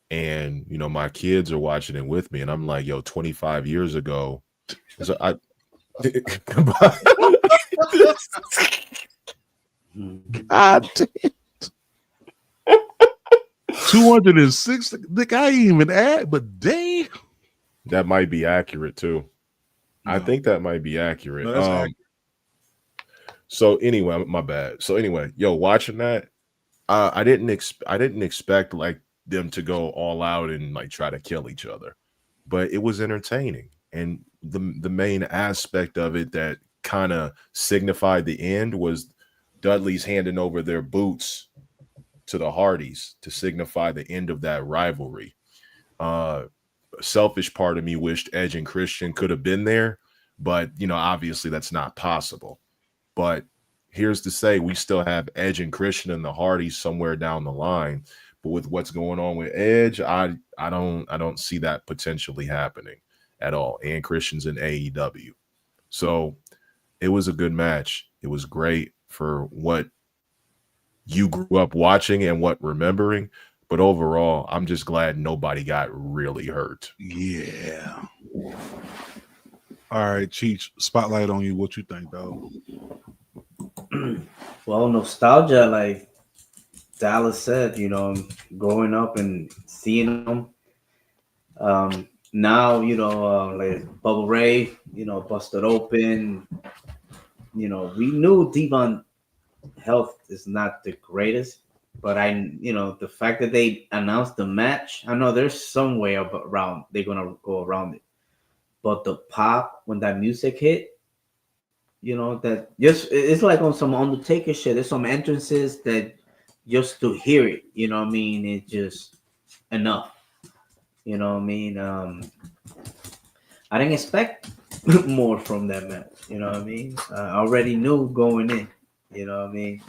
And, you know, my kids are watching it with me. And I'm like, yo, 25 years ago. So God damn. 206. Nick, I ain't even add, but damn. That might be accurate, too. No. I think that might be accurate. No, that's accurate. So anyway, my bad. So anyway, yo, watching that, I didn't expect like them to go all out and like try to kill each other, but it was entertaining. And the main aspect of it that kind of signified the end was Dudley's handing over their boots to the Hardys to signify the end of that rivalry. A selfish part of me wished Edge and Christian could have been there, but you know, obviously that's not possible. But here's to say we still have Edge and Christian and the Hardys somewhere down the line. But with what's going on with Edge, I don't see that potentially happening at all. And Christian's in AEW. So it was a good match. It was great for what you grew up watching and what remembering. But overall, I'm just glad nobody got really hurt. Yeah. All right, Cheech, spotlight on you. What you think, though? Well, nostalgia, like Dallas said, you know, growing up and seeing them. Now, you know, like Bubba Ray, you know, busted open. You know, we knew Devon health is not the greatest, but you know, the fact that they announced the match, I know there's some way around, they're gonna go around it. But the pop when that music hit, you know, that just it's like on some Undertaker shit. There's some entrances that just to hear it, you know what I mean? It's just enough. You know what I mean? I didn't expect more from that match. You know what I mean? I already knew going in. You know what I mean?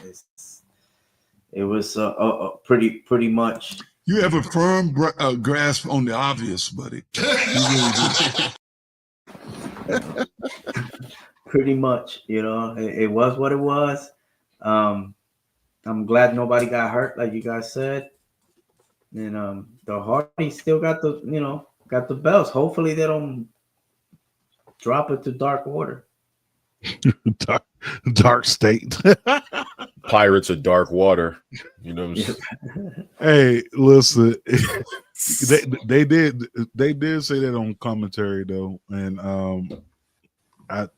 It was pretty much. You have a firm grasp on the obvious, buddy. You really do. Pretty much, you know, it was what it was. I'm glad nobody got hurt, like you guys said. And the Hardys still got the belts. Hopefully they don't drop it to Dark Water. Dark State. Pirates of Dark Water. You know what I'm saying? Hey, listen. they did say that on commentary though, and I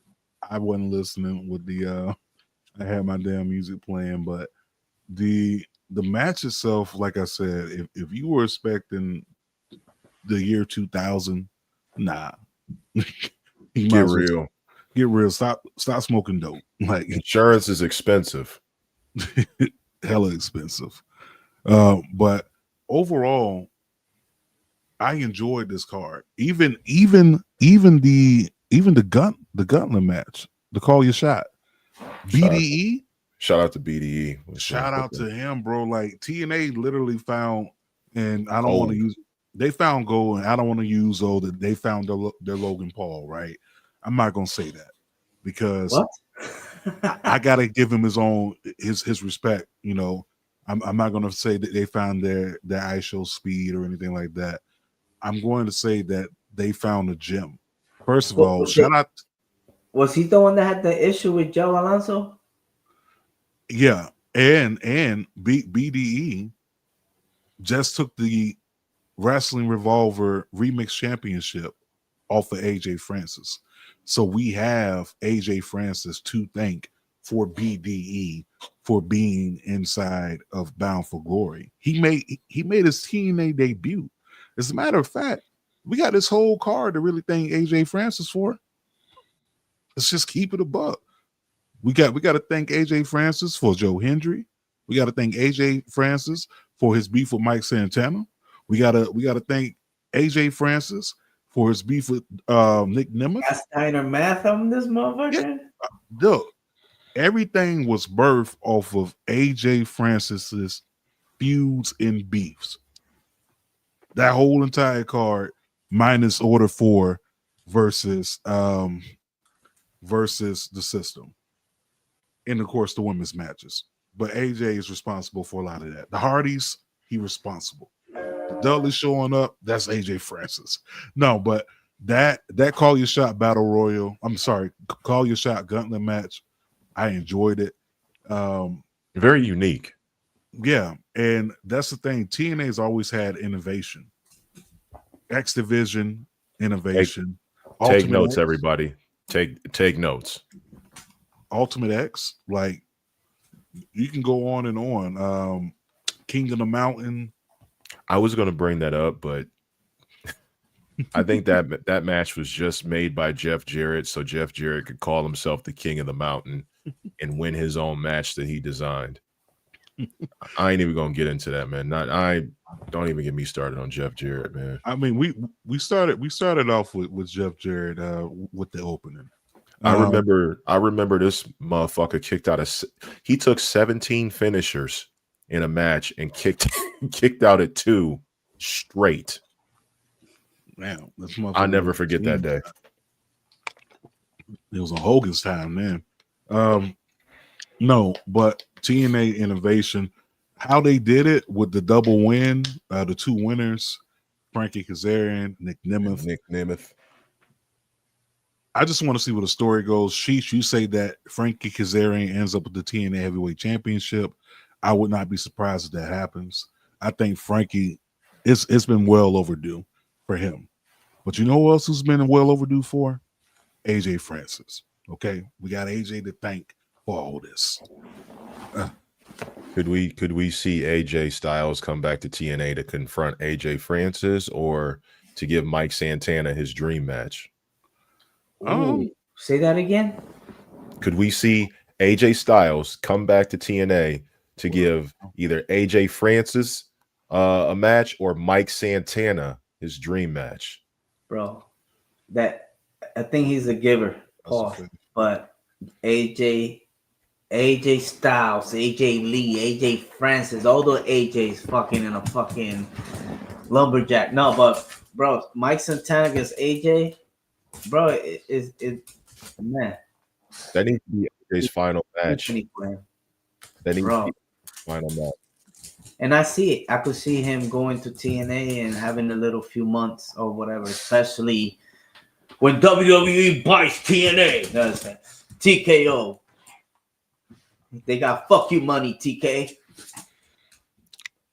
wasn't listening with the I had my damn music playing, but the match itself, like I said, if you were expecting the year 2000, nah. Get real. Get real. Stop smoking dope. Like Insurance is expensive. hella expensive. But overall, I enjoyed this card. Even the gauntlet match, the call your shot. BDE. Shout out to BDE. Shout out to him, bro. Like TNA literally found, and I don't Gold. want to use. They found gold, and I don't want to use that they found their Logan Paul. Right? I'm not gonna say that because What? I gotta give him his respect. You know, I'm not gonna say that they found their ISO speed or anything like that. I'm going to say that they found a gem. First of all, shout out. Was he the one that had the issue with Joe Alonso? Yeah, and BDE just took the Wrestling Revolver Remix Championship off of AJ Francis. So we have AJ Francis to thank for BDE for being inside of Bound for Glory. He made his TNA debut. As a matter of fact, we got this whole card to really thank AJ Francis for. Let's just keep it a buck. We got to thank AJ Francis for Joe Hendry. We got to thank AJ Francis for his beef with Mike Santana. We gotta thank AJ Francis for his beef with Nick Nemeth. Steiner math on this motherfucker. Yeah. Dude, everything was birthed off of AJ Francis's feuds and beefs. That whole entire card, minus Order 4 versus the System. And of course the women's matches. But AJ is responsible for a lot of that. The Hardys, he responsible. The Dudley showing up, that's AJ Francis. No, but that Call Your Shot Battle Royal, Call Your Shot Gauntlet match, I enjoyed it. Very unique. Yeah, and that's the thing. TNA's always had innovation. X Division, innovation. Take notes, X. Everybody. Take notes. Ultimate X, like you can go on and on. King of the Mountain. I was going to bring that up, but I think that match was just made by Jeff Jarrett, so Jeff Jarrett could call himself the King of the Mountain and win his own match that he designed. I ain't even gonna get into that, man. Don't even get me started on Jeff Jarrett, man. I mean, we started off with Jeff Jarrett with the opening. I remember this motherfucker he took 17 finishers in a match and kicked out at 2 straight. Man, I'll never forget that day. It was on Hogan's time, man. No, but TNA innovation, how they did it with the double win, the 2 winners, Frankie Kazarian, Nick Nemeth. I just want to see where the story goes. Sheesh, you say that Frankie Kazarian ends up with the TNA Heavyweight Championship. I would not be surprised if that happens. I think Frankie, it's been well overdue for him. But you know who else who's been well overdue for? AJ Francis. Okay, we got AJ to thank for all this. Could we see AJ Styles come back to TNA to confront AJ Francis, or to give Mike Santana his dream match? Say that again. Could we see AJ Styles come back to TNA to give either AJ Francis a match or Mike Santana his dream match? Bro, that I think he's a giver, but AJ Styles, AJ Lee, AJ Francis, all the AJs fucking in a fucking lumberjack. No, but bro, Mike Santana against AJ, bro, it man. That needs to be AJ's final match. That needs to be final match. And I see it. I could see him going to TNA and having a little few months or whatever, especially when WWE buys TNA. That's TKO. They got fuck you money, TK.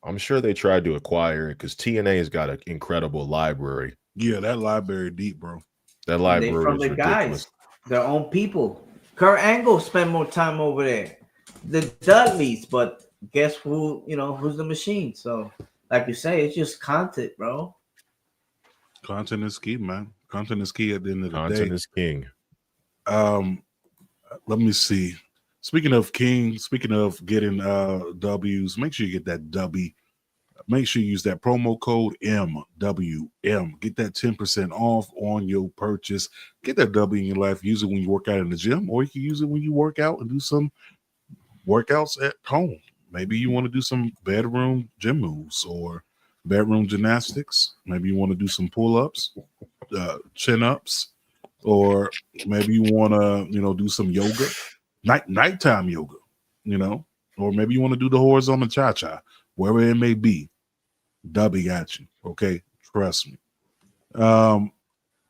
I'm sure they tried to acquire it because TNA has got an incredible library. Yeah, that library deep, bro. That library from is the ridiculous. Guys, their own people. Kurt Angle spent more time over there. The Dudleys, but guess who? You know who's the machine. So, like you say, it's just content, bro. Content is key, man. Content is key at the end of the day. Content is king. Let me see. Speaking of King, speaking of getting W's, make sure you get that W. Make sure you use that promo code MWM. Get that 10% off on your purchase. Get that W in your life. Use it when you work out in the gym, or you can use it when you work out and do some workouts at home. Maybe you want to do some bedroom gym moves or bedroom gymnastics. Maybe you want to do some pull-ups, chin ups, or maybe you want to, do some yoga, nighttime yoga, or maybe you want to do the horizontal cha-cha, wherever it may be. W got you. Okay. Trust me.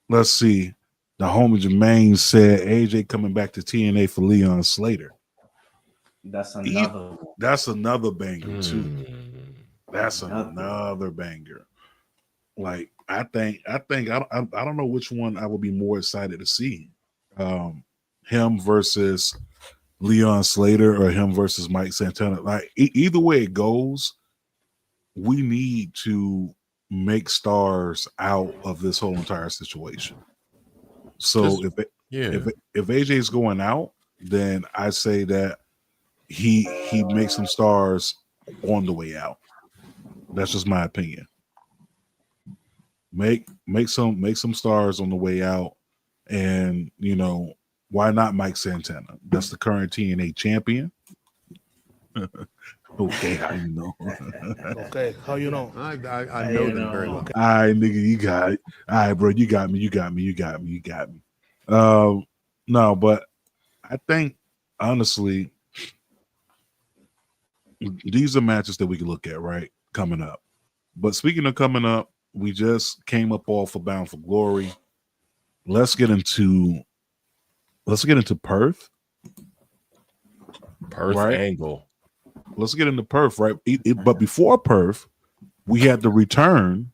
Let's see. The homie Jermaine said AJ coming back to TNA for Leon Slater. That's another. That's another banger too. That's another banger. Like I think I don't know which one I would be more excited to see. Him versus Leon Slater or him versus Mike Santana. Like either way it goes, we need to make stars out of this whole entire situation. So if AJ is going out, then I say that he makes some stars on the way out. That's just my opinion. Make some stars on the way out, and why not Mike Santana? That's the current TNA champion. Okay, how you know? Okay, how you know? I know them very well. All right, nigga, you got it. All right, bro, you got me. No, but I think honestly, these are matches that we can look at right coming up. But speaking of coming up, we just came up off of Bound for Glory. Let's get into Perth. Perth angle. Let's get into Perth, right? But before Perth, we had the return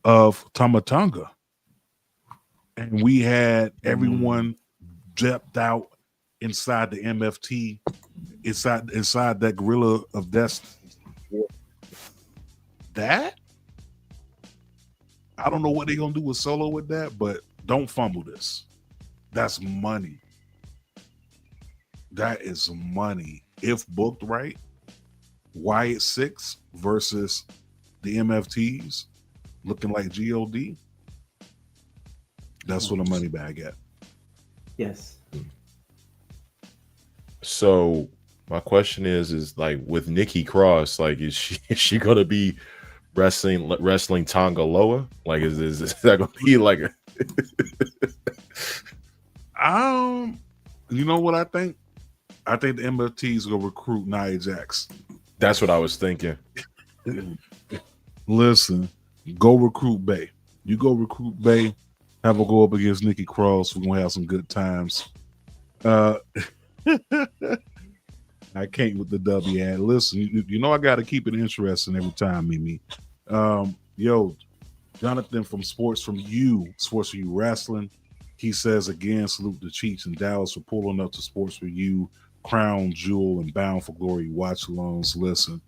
of Tamatanga. And we had everyone decked out inside the MFT, inside that Gorilla of Destiny. That? I don't know what they're going to do with Solo with that, but don't fumble this. That's money. That is money. If booked right, Wyatt 6 versus the MFTs looking like G.O.D. That's what a money bag at. Yes. So my question is like with Nikki Cross, like is she gonna be wrestling Tonga Loa? Like is that gonna be like a you know what I think? I think the MFTs will recruit Nia Jax. That's what I was thinking. Listen, go recruit Bay. You go recruit Bay, have her go up against Nikki Cross. We're gonna have some good times. I can't with the W ad. Listen, you know I gotta keep it interesting every time, Mimi. Jonathan from Sports From You Wrestling. He says again, salute the Cheats and Dallas for pulling up to Sports For You, Crown Jewel, and Bound for Glory watch alongs. Listen,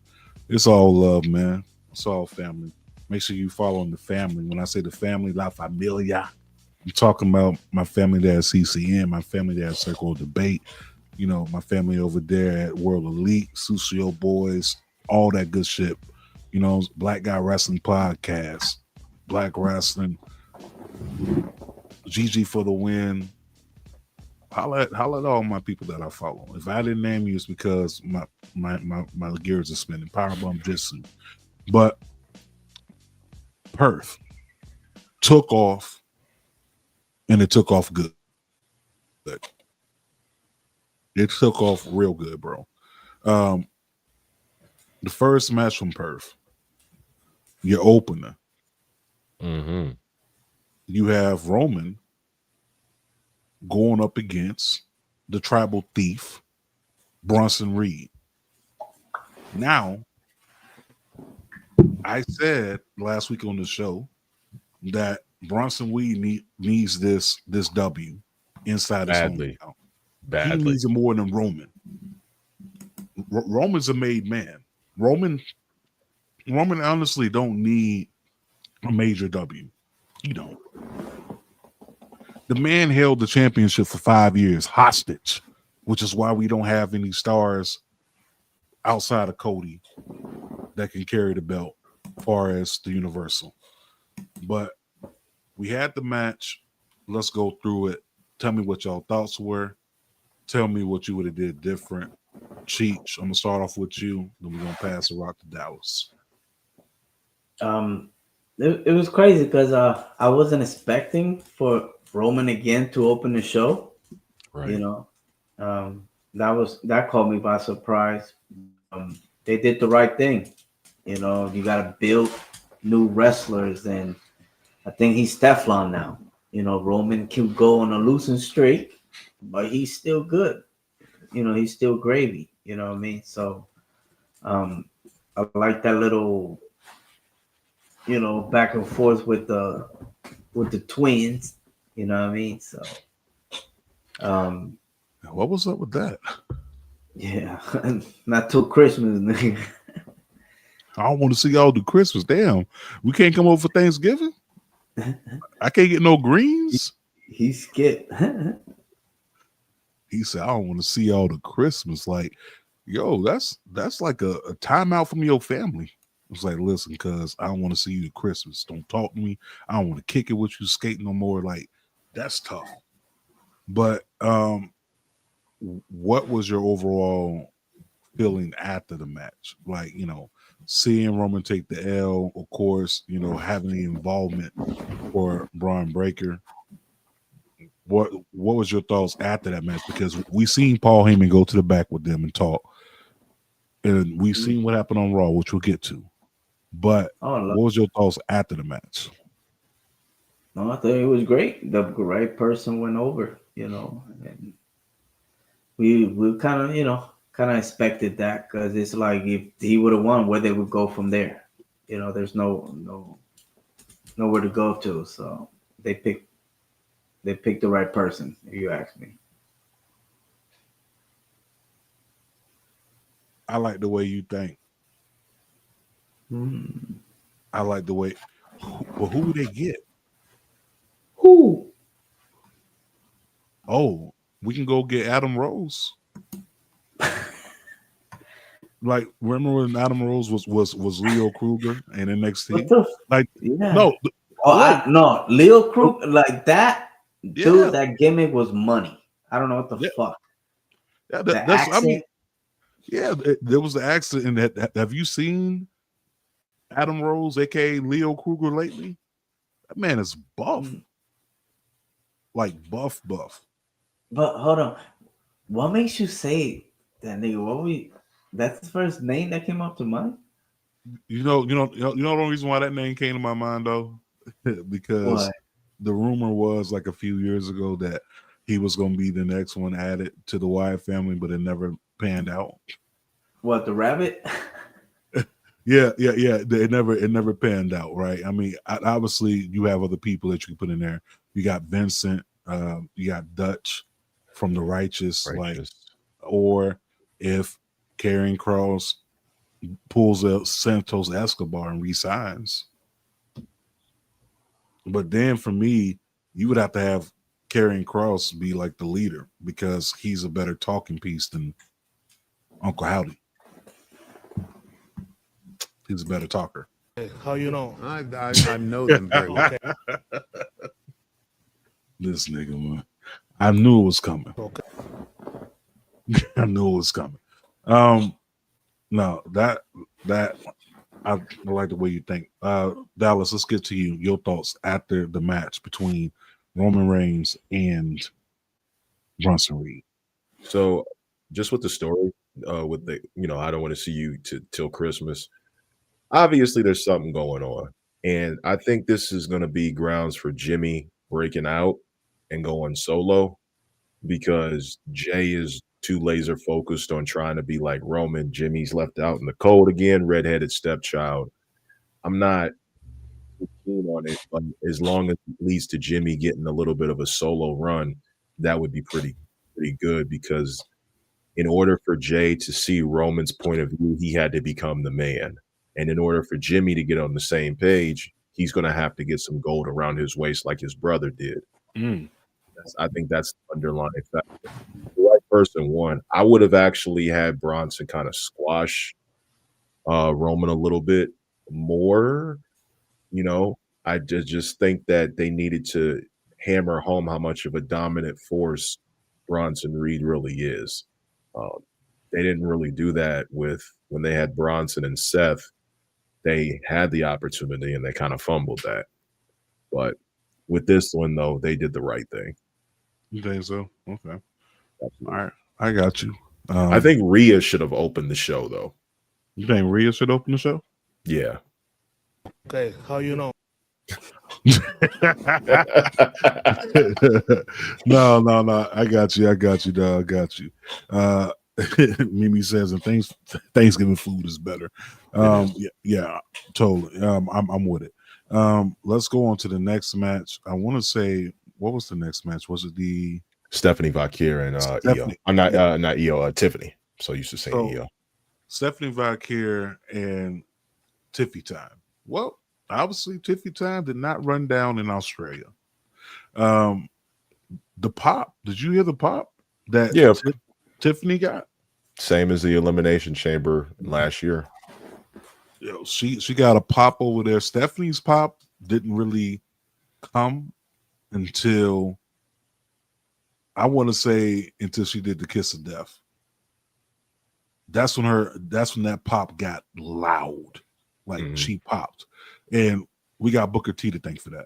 it's all love, man. It's all family. Make sure you following the family. When I say the family, La Familia, I'm talking about my family there at CCN, my family there at Circle of Debate, my family over there at World Elite, Susio Boys, all that good shit. Black Guy Wrestling Podcast, Black Wrestling, GG for the win. Holla at all my people that I follow. If I didn't name you, it's because my gears are spinning. Powerbomb Jitsu. But Perth took off, and it took off good. It took off real good, bro. The first match from Perth, your opener. Mm-hmm. You have Roman going up against the tribal thief, Bronson Reed. Now, I said last week on the show that Bronson Reed needs this W inside his hometown. He needs it more than Roman. Roman's a made man. Roman honestly don't need a major W. He don't. The man held the championship for 5 years hostage, which is why we don't have any stars outside of Cody that can carry the belt as far as the Universal. But we had the match. Let's go through it. Tell me what y'all thoughts were. Tell me what you would have did different. Cheech, I'm gonna start off with you. Then we're gonna pass the rock to Dallas. It was crazy because I wasn't expecting for Roman again to open the show. Right. You know, that caught me by surprise. They did the right thing. You know, you got to build new wrestlers, and I think he's Teflon now. You know, Roman can go on a losing streak, but he's still good. You know, he's still gravy. You know what I mean? So, I like that little, you know, back and forth with the twins. You know what I mean? So, what was up with that? Yeah, not till Christmas, nigga. I don't want to see y'all do Christmas. Damn, we can't come over for Thanksgiving. I can't get no greens. He skipped. He said, I don't want to see all the Christmas. Like, yo, that's like a timeout from your family. It's like, listen, cuz I don't want to see you at Christmas. Don't talk to me. I don't want to kick it with you, skate no more. Like, that's tough. But what was your overall feeling after the match? Like, you know, seeing Roman take the L, of course, you know, having the involvement for Braun Breaker. What was your thoughts after that match? Because we seen Paul Heyman go to the back with them and talk, and we seen what happened on Raw, which we'll get to. But what was your thoughts after the match? No, I thought it was great. The right person went over, you know, and we kind of expected that, because it's like if he would have won, where they would go from there. You know, there's nowhere to go to, so they picked the right person, if you ask me. I like the way you think. I like the way. Well, who would they get? Who? Oh, we can go get Adam Rose. Like, remember when Adam Rose was Leo Kruger and NXT? Like, yeah. No. No, Leo Kruger, like that, dude, that gimmick was money. I don't know what the fuck. Yeah, the that's accent. I mean, yeah, there was the accident. That have you seen Adam Rose, aka Leo Kruger, lately? That man is buff, like buff. But hold on, what makes you say that, nigga? That's the first name that came up to mind. You know the only reason why that name came to my mind though, because What? the rumor was like a few years ago that he was going to be the next one added to the Wyatt family, but it never panned out. What, the rabbit? Yeah. It never panned out, right? I mean, obviously you have other people that you can put in there. You got Vincent, you got Dutch from the Righteous. Like, or if Karrion Kross pulls out Santos Escobar and resigns. But then for me, you would have to have Karrion Kross be like the leader, because he's a better talking piece than Uncle Howdy. He's a better talker. How you know? I know them very well. This nigga, man. I knew it was coming. Okay. I knew it was coming. No, that I like the way you think. Dallas, let's get to you. Your thoughts after the match between Roman Reigns and Bronson Reed. So, just with the story, with the, I don't want to see you till Christmas. Obviously, there's something going on, and I think this is going to be grounds for Jimmy breaking out and going solo, because Jay is too laser focused on trying to be like Roman. Jimmy's left out in the cold again, redheaded stepchild. I'm not keen on it, but as long as it leads to Jimmy getting a little bit of a solo run, that would be pretty good, because in order for Jay to see Roman's point of view, he had to become the man. And in order for Jimmy to get on the same page, he's going to have to get some gold around his waist like his brother did. I think that's the underlying factor. The right person won. I would have actually had Bronson kind of squash Roman a little bit more. You know, I just think that they needed to hammer home how much of a dominant force Bronson Reed really is. They didn't really do that with when they had Bronson and Seth. They had the opportunity and they kind of fumbled that. But with this one, though, they did the right thing. You think so? Okay. Absolutely. All right. I got you. I think Rhea should have opened the show, though. You think Rhea should open the show? Yeah. Okay, how you know? No. I got you, dog. Got you. Mimi says, and Thanksgiving food is better. Yeah, totally. I'm with it. Let's go on to the next match. I want to say, what was the next match? Was it the Stephanie Valkyrie and Io? I'm not Io. Tiffany. So used to say Io. Stephanie Valkyrie and Tiffy Time. Well, obviously, Tiffy Time did not run down in Australia. The pop. Did you hear the pop that Tiffany got? Same as the Elimination Chamber last year. She got a pop over there. Stephanie's pop didn't really come until, I want to say, until she did the Kiss of Death. That's when that pop got loud. Like she popped. And we got Booker T to thank for that.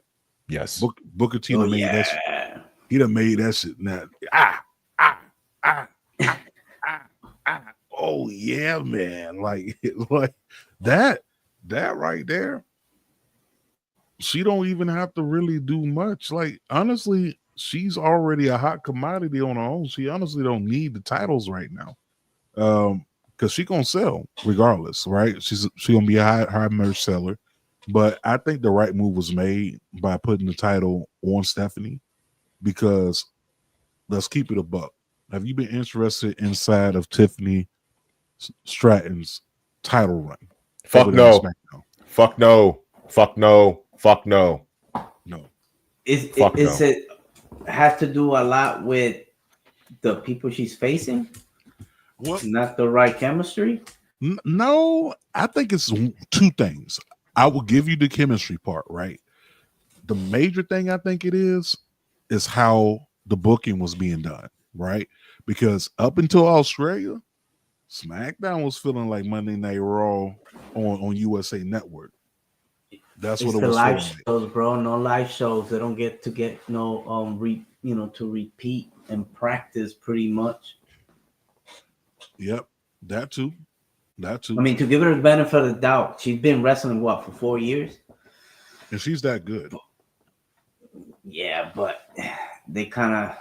Yes. Booker T done made that shit. He done made that shit now. Oh yeah, man. Like that right there. She don't even have to really do much. Like, honestly, she's already a hot commodity on her own. She honestly don't need the titles right now. Because she gonna sell regardless, right? She gonna be a high merch seller. But I think the right move was made by putting the title on Stephanie, because let's keep it a buck. Have you been interested inside of Tiffany Stratton's title run? Fuck no. Fuck no. Fuck no. Fuck no. No. It has to do a lot with the people she's facing? What? Not the right chemistry? No, I think it's two things. I will give you the chemistry part, right? The major thing I think it is how the booking was being done, right? Because up until Australia, SmackDown was feeling like Monday Night Raw on USA Network. That's what it was. Live shows, bro. No live shows. They don't get no to repeat and practice pretty much. Yep, that too. I mean, to give her the benefit of the doubt, she's been wrestling for 4 years, and she's that good. Yeah, but they kind of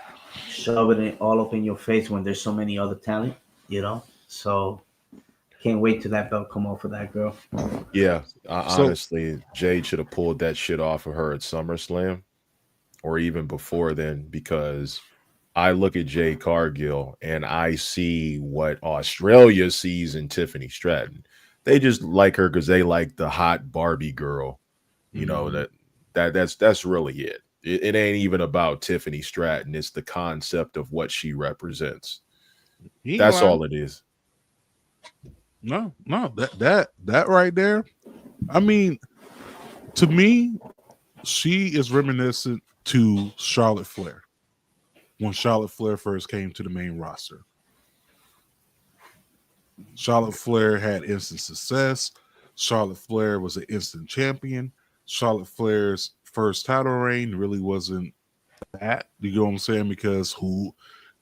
shove it all up in your face when there's so many other talent, So can't wait till that belt come off for that girl. Yeah, honestly, Jade should have pulled that shit off of her at SummerSlam, or even before then, because I look at Jade Cargill and I see what Australia sees in Tiffany Stratton. They just like her because they like the hot Barbie girl. That's really it. It ain't even about Tiffany Stratton. It's the concept of what she represents. That's all it is. No, that right there. I mean, to me, she is reminiscent to Charlotte Flair when Charlotte Flair first came to the main roster. Charlotte Flair had instant success. Charlotte Flair was an instant champion. Charlotte Flair's first title reign really wasn't that. You know what I'm saying?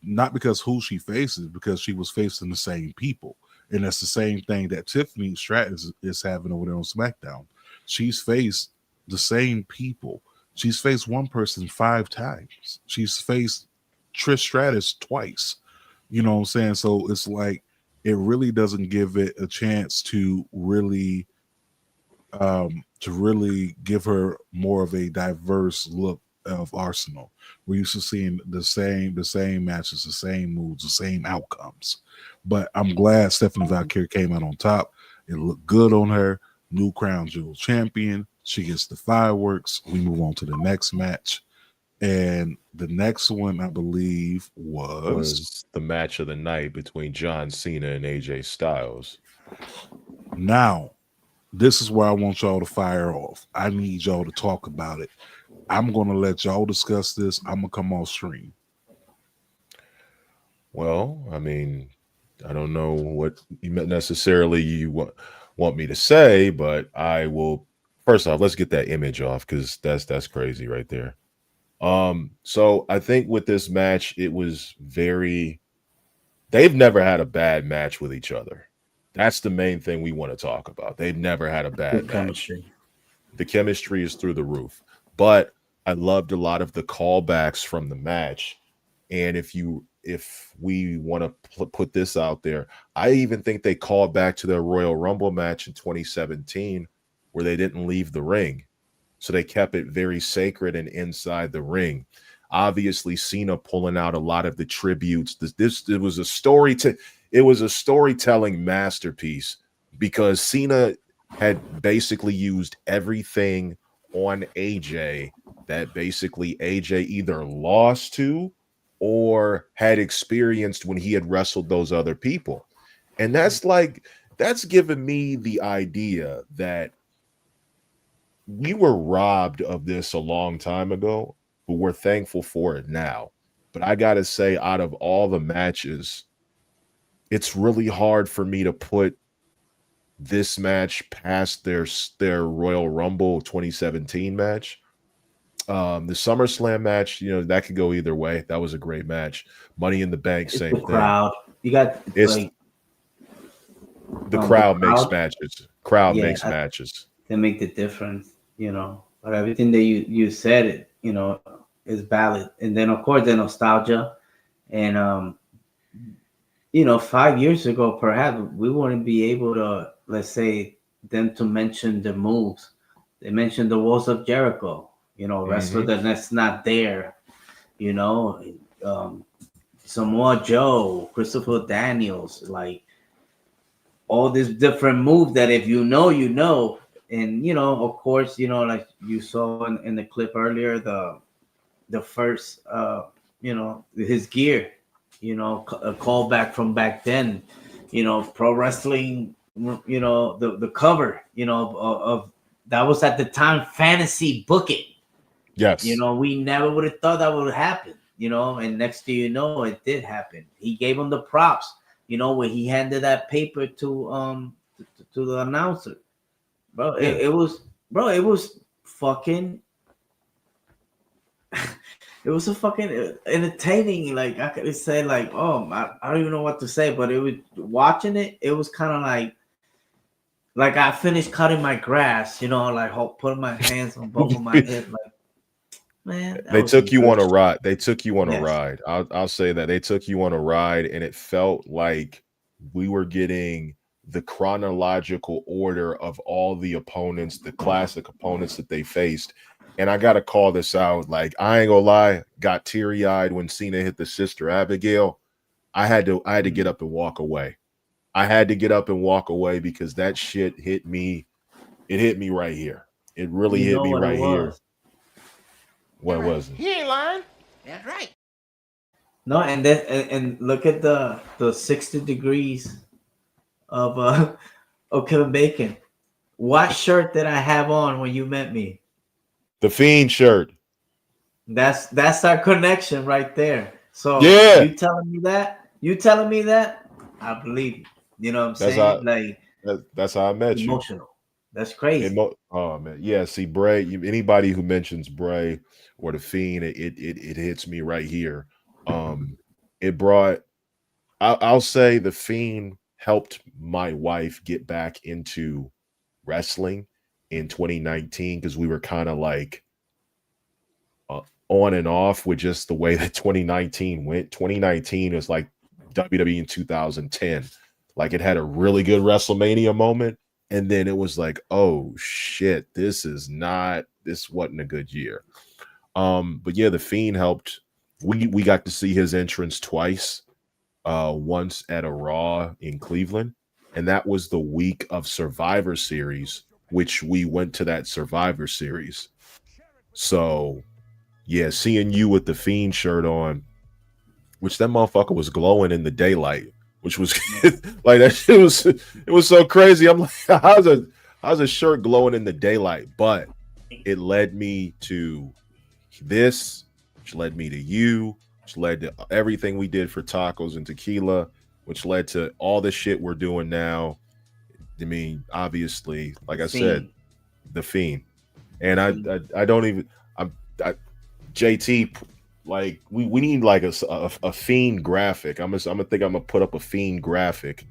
Not because who she faces, because she was facing the same people. And that's the same thing that Tiffany Stratton is having over there on SmackDown. She's faced the same people. She's faced one person 5 times. She's faced Trish Stratus twice. You know what I'm saying? So it's like it really doesn't give it a chance to really give her more of a diverse look of Arsenal. We're used to seeing the same matches, the same moves, the same outcomes. But I'm glad Stephanie Valkyrie came out on top. It looked good on her. New Crown Jewel champion. She gets the fireworks. We move on to the next match. And the next one, I believe, was the match of the night between John Cena and AJ Styles. now. This is where I want y'all to fire off. I need y'all to talk about it. I'm going to let y'all discuss this. I'm going to come off stream. Well, I mean, I don't know what necessarily you want me to say, but I will. First off, let's get that image off because that's crazy right there. So I think with this match, it was very. They've never had a bad match with each other. That's the main thing we want to talk about. They've never had a bad match. Chemistry. The chemistry is through the roof. But I loved a lot of the callbacks from the match. And if we want to put this out there, I even think they called back to their Royal Rumble match in 2017 where they didn't leave the ring. So they kept it very sacred and inside the ring. Obviously, Cena pulling out a lot of the tributes. It was a storytelling masterpiece because Cena had basically used everything on AJ that basically AJ either lost to or had experienced when he had wrestled those other people. And that's given me the idea that we were robbed of this a long time ago, but we're thankful for it now. But I got to say, out of all the matches, it's really hard for me to put this match past their Royal Rumble 2017 match. The SummerSlam match, that could go either way. That was a great match. Money in the Bank, same thing. Crowd. You got the crowd makes matches. Crowd makes matches. They make the difference, But everything that you said, is valid. And then of course the nostalgia, and 5 years ago, perhaps we wouldn't be able to, let's say, them to mention the moves. They mentioned the Walls of Jericho, wrestler that's not there, Samoa Joe, Christopher Daniels, like all these different moves that if you know. And of course, like you saw in the clip earlier, the first his gear, a callback from back then, pro wrestling, the cover, of that was at the time fantasy booking. Yes. We never would have thought that would happen, and next thing you know, it did happen. He gave him the props, when he handed that paper to the announcer. Bro, it was fucking it was a fucking entertaining. Like I could say, like, I don't even know what to say, but it was watching it. It was kind of like I finished cutting my grass, like putting my hands on both of my head, like, man. They took you on a ride. They took you on a ride. I'll say that they took you on a ride, and it felt like we were getting the chronological order of all the opponents, the classic opponents that they faced. And I got to call this out. Like, I ain't gonna lie, got teary-eyed when Cena hit the Sister Abigail. I had to get up and walk away. I had to get up and walk away because that shit hit me. It hit me right here. It really hit me right here. What was it? He ain't lying. That's right. No, and look at the 60 degrees of Kevin Bacon. What shirt did I have on when you met me? The Fiend shirt. That's our connection right there. So yeah, you telling me that? I believe you. You know what I'm saying? That's how I met you. Emotional. That's crazy. Oh man, yeah. See, Bray. Anybody who mentions Bray or the Fiend, it hits me right here. It brought. I'll say the Fiend helped my wife get back into wrestling in 2019 because we were kind of like on and off with just the way that 2019 went. 2019 is like WWE in 2010. Like, it had a really good WrestleMania moment, and then it was like, oh shit, this wasn't a good year. But yeah, the Fiend helped. We got to see his entrance twice. Once at a Raw in Cleveland, and that was the week of Survivor Series, which we went to that Survivor Series. So yeah, seeing you with the Fiend shirt on, which that motherfucker was glowing in the daylight, which was like that shit was, it was so crazy. I'm like, how's a shirt glowing in the daylight? But it led me to this, which led me to you, which led to everything we did for tacos and tequila, which led to all the shit we're doing now. I mean, obviously, like I said, the Fiend. And I don't even, JT, like we need like a Fiend graphic. I'm gonna put up a Fiend graphic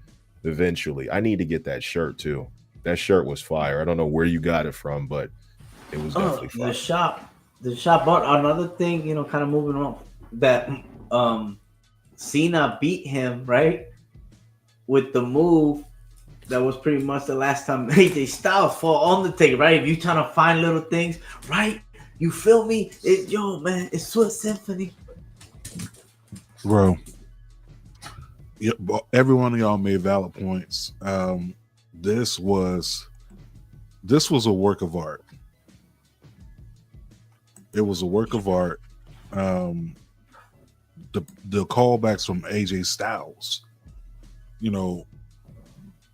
eventually. I need to get that shirt too. That shirt was fire. I don't know where you got it from, but it was definitely fire. The shop. But another thing, kind of moving on, that Cena beat him, right, with the move that was pretty much the last time AJ Styles fought Undertaker, right? If you trying to find little things, right? You feel me? Man, it's Swiss Symphony. Bro, yeah, every one of y'all made valid points. This was a work of art. It was a work of art. The callbacks from AJ Styles,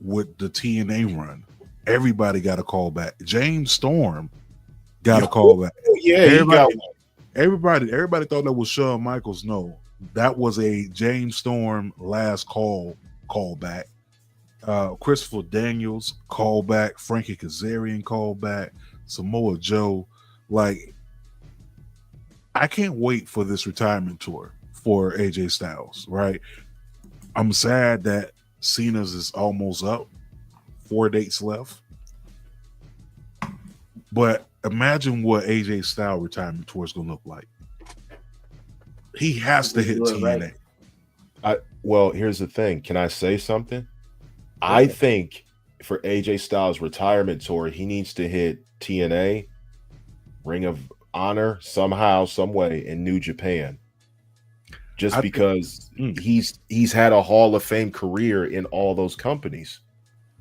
with the TNA run, everybody got a call back. James Storm got a call back. Yeah, everybody thought that was Shawn Michaels. No, that was a James Storm last call back. Christopher Daniels call back. Frankie Kazarian call back. Samoa Joe. Like, I can't wait for this retirement tour for AJ Styles, right? I'm sad that Cena's is almost up. 4 dates left. But imagine what AJ Styles retirement tour is going to look like. He has to hit TNA. Right. Well, here's the thing. Can I say something? Okay. I think for AJ Styles' retirement tour, he needs to hit TNA, Ring of Honor, somehow, some way, in New Japan. Just because he's had a Hall of Fame career in all those companies.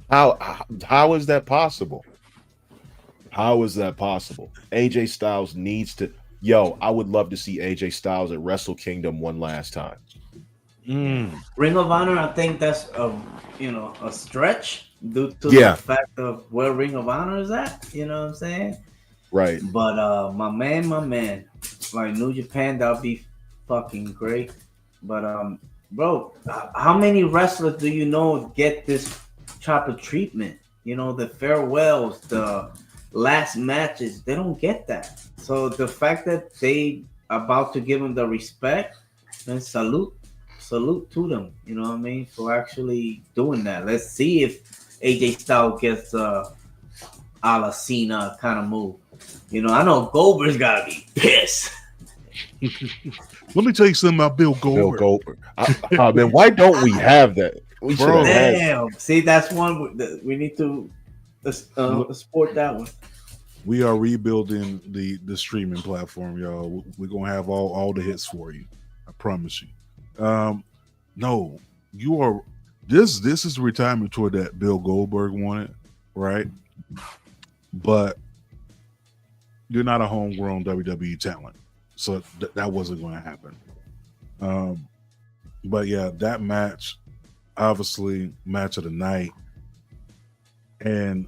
How is that possible? How is that possible? AJ Styles needs to. I would love to see AJ Styles at Wrestle Kingdom one last time. Ring of Honor, I think that's a stretch due to the fact of where Ring of Honor is at. You know what I'm saying? Right. But my man, like New Japan, that'll be fucking great. But bro, how many wrestlers do you know get this type of treatment? The farewells, the last matches, they don't get that. So the fact that they about to give them the respect, and salute to them, you know what I mean, for actually doing that. Let's see if AJ Styles gets a la Cena kind of move. I know Goldberg's gotta be pissed. Let me tell you something about Bill Goldberg. Man, why don't we have that? We Bro, damn. See, that's one we need to support that one. We are rebuilding the streaming platform, y'all. We're gonna have all the hits for you. I promise you. No, you are. This is the retirement tour that Bill Goldberg wanted, right? But you're not a homegrown WWE talent, so that wasn't going to happen. But yeah, that match, obviously, match of the night, and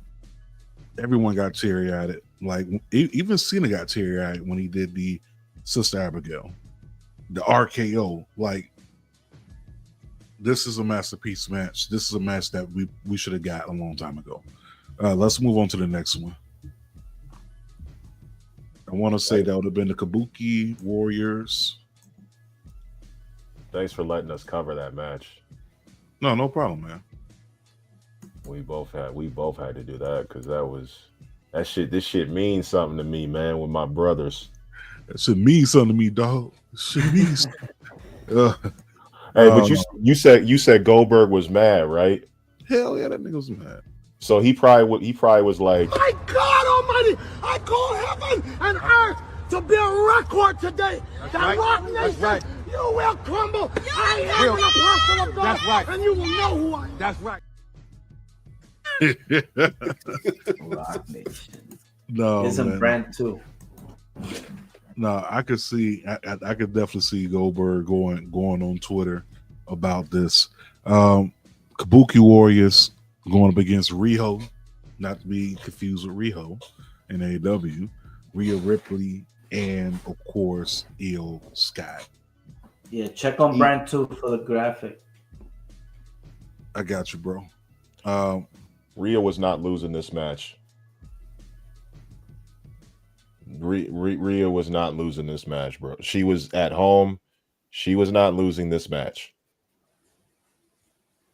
everyone got teary-eyed. Like, even Cena got teary-eyed when he did the Sister Abigail, the RKO. Like, this is a masterpiece match. This is a match that we should have got a long time ago. Let's move on to the next one. I want to say that would have been the Kabuki Warriors. Thanks for letting us cover that match. No problem, man. We both had to do that because this shit means something to me, man, with my brothers. That shit means something to me, dog. Shit means Hey, but you said Goldberg was mad, right? Hell yeah, that nigga was mad. So he probably was like, My God Almighty, I call heaven and earth to be a record today. That Rock Nation, you will crumble. I am an apostle of God, and you will know who I am. That's right. Rock Nation. No, it's a brand too. No, I could see. I could definitely see Goldberg going on Twitter about this. Kabuki Warriors going up against Riho, not to be confused with Riho in AEW. Rhea Ripley and of course Io Sky. Yeah, check on Brand 2 for the graphic. I got you, bro. Rhea was not losing this match. Rhea was not losing this match, bro. She was at home. She was not losing this match.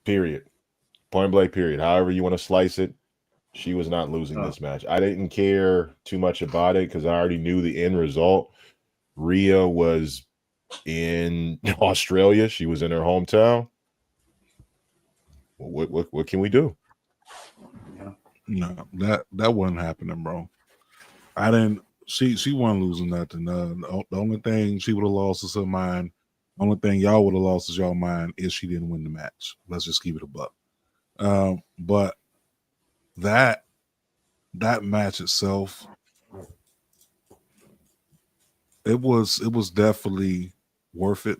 Period. Point blank, period. However you want to slice it, she was not losing this match. I didn't care too much about it because I already knew the end result. Rhea was in Australia. She was in her hometown. What can we do? No, that wasn't happening, bro. I didn't. She wasn't losing nothing. The only thing she would have lost is her mind. The only thing y'all would have lost is y'all mind if she didn't win the match. Let's just keep it a buck. But that match itself, it was definitely worth it,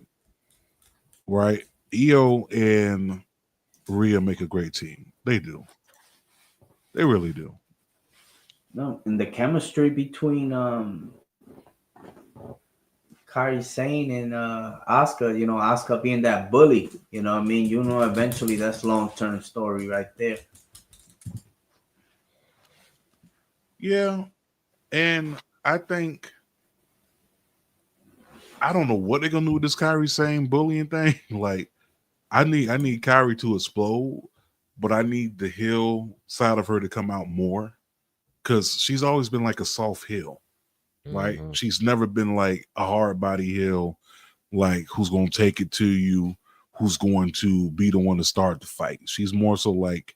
right? Io and Rhea make a great team. They do. They really do. No, and the chemistry between Kairi Sane and Asuka, Asuka being that bully, what I mean? Eventually that's long-term story right there. Yeah. And I think I don't know what they're gonna do with this Kairi Sane bullying thing. Like, I need Kairi to explode, but I need the heel side of her to come out more. Cause she's always been like a soft heel. Right? Mm-hmm. She's never been like a hard body heel, like who's gonna take it to you, who's going to be the one to start the fight. She's more so like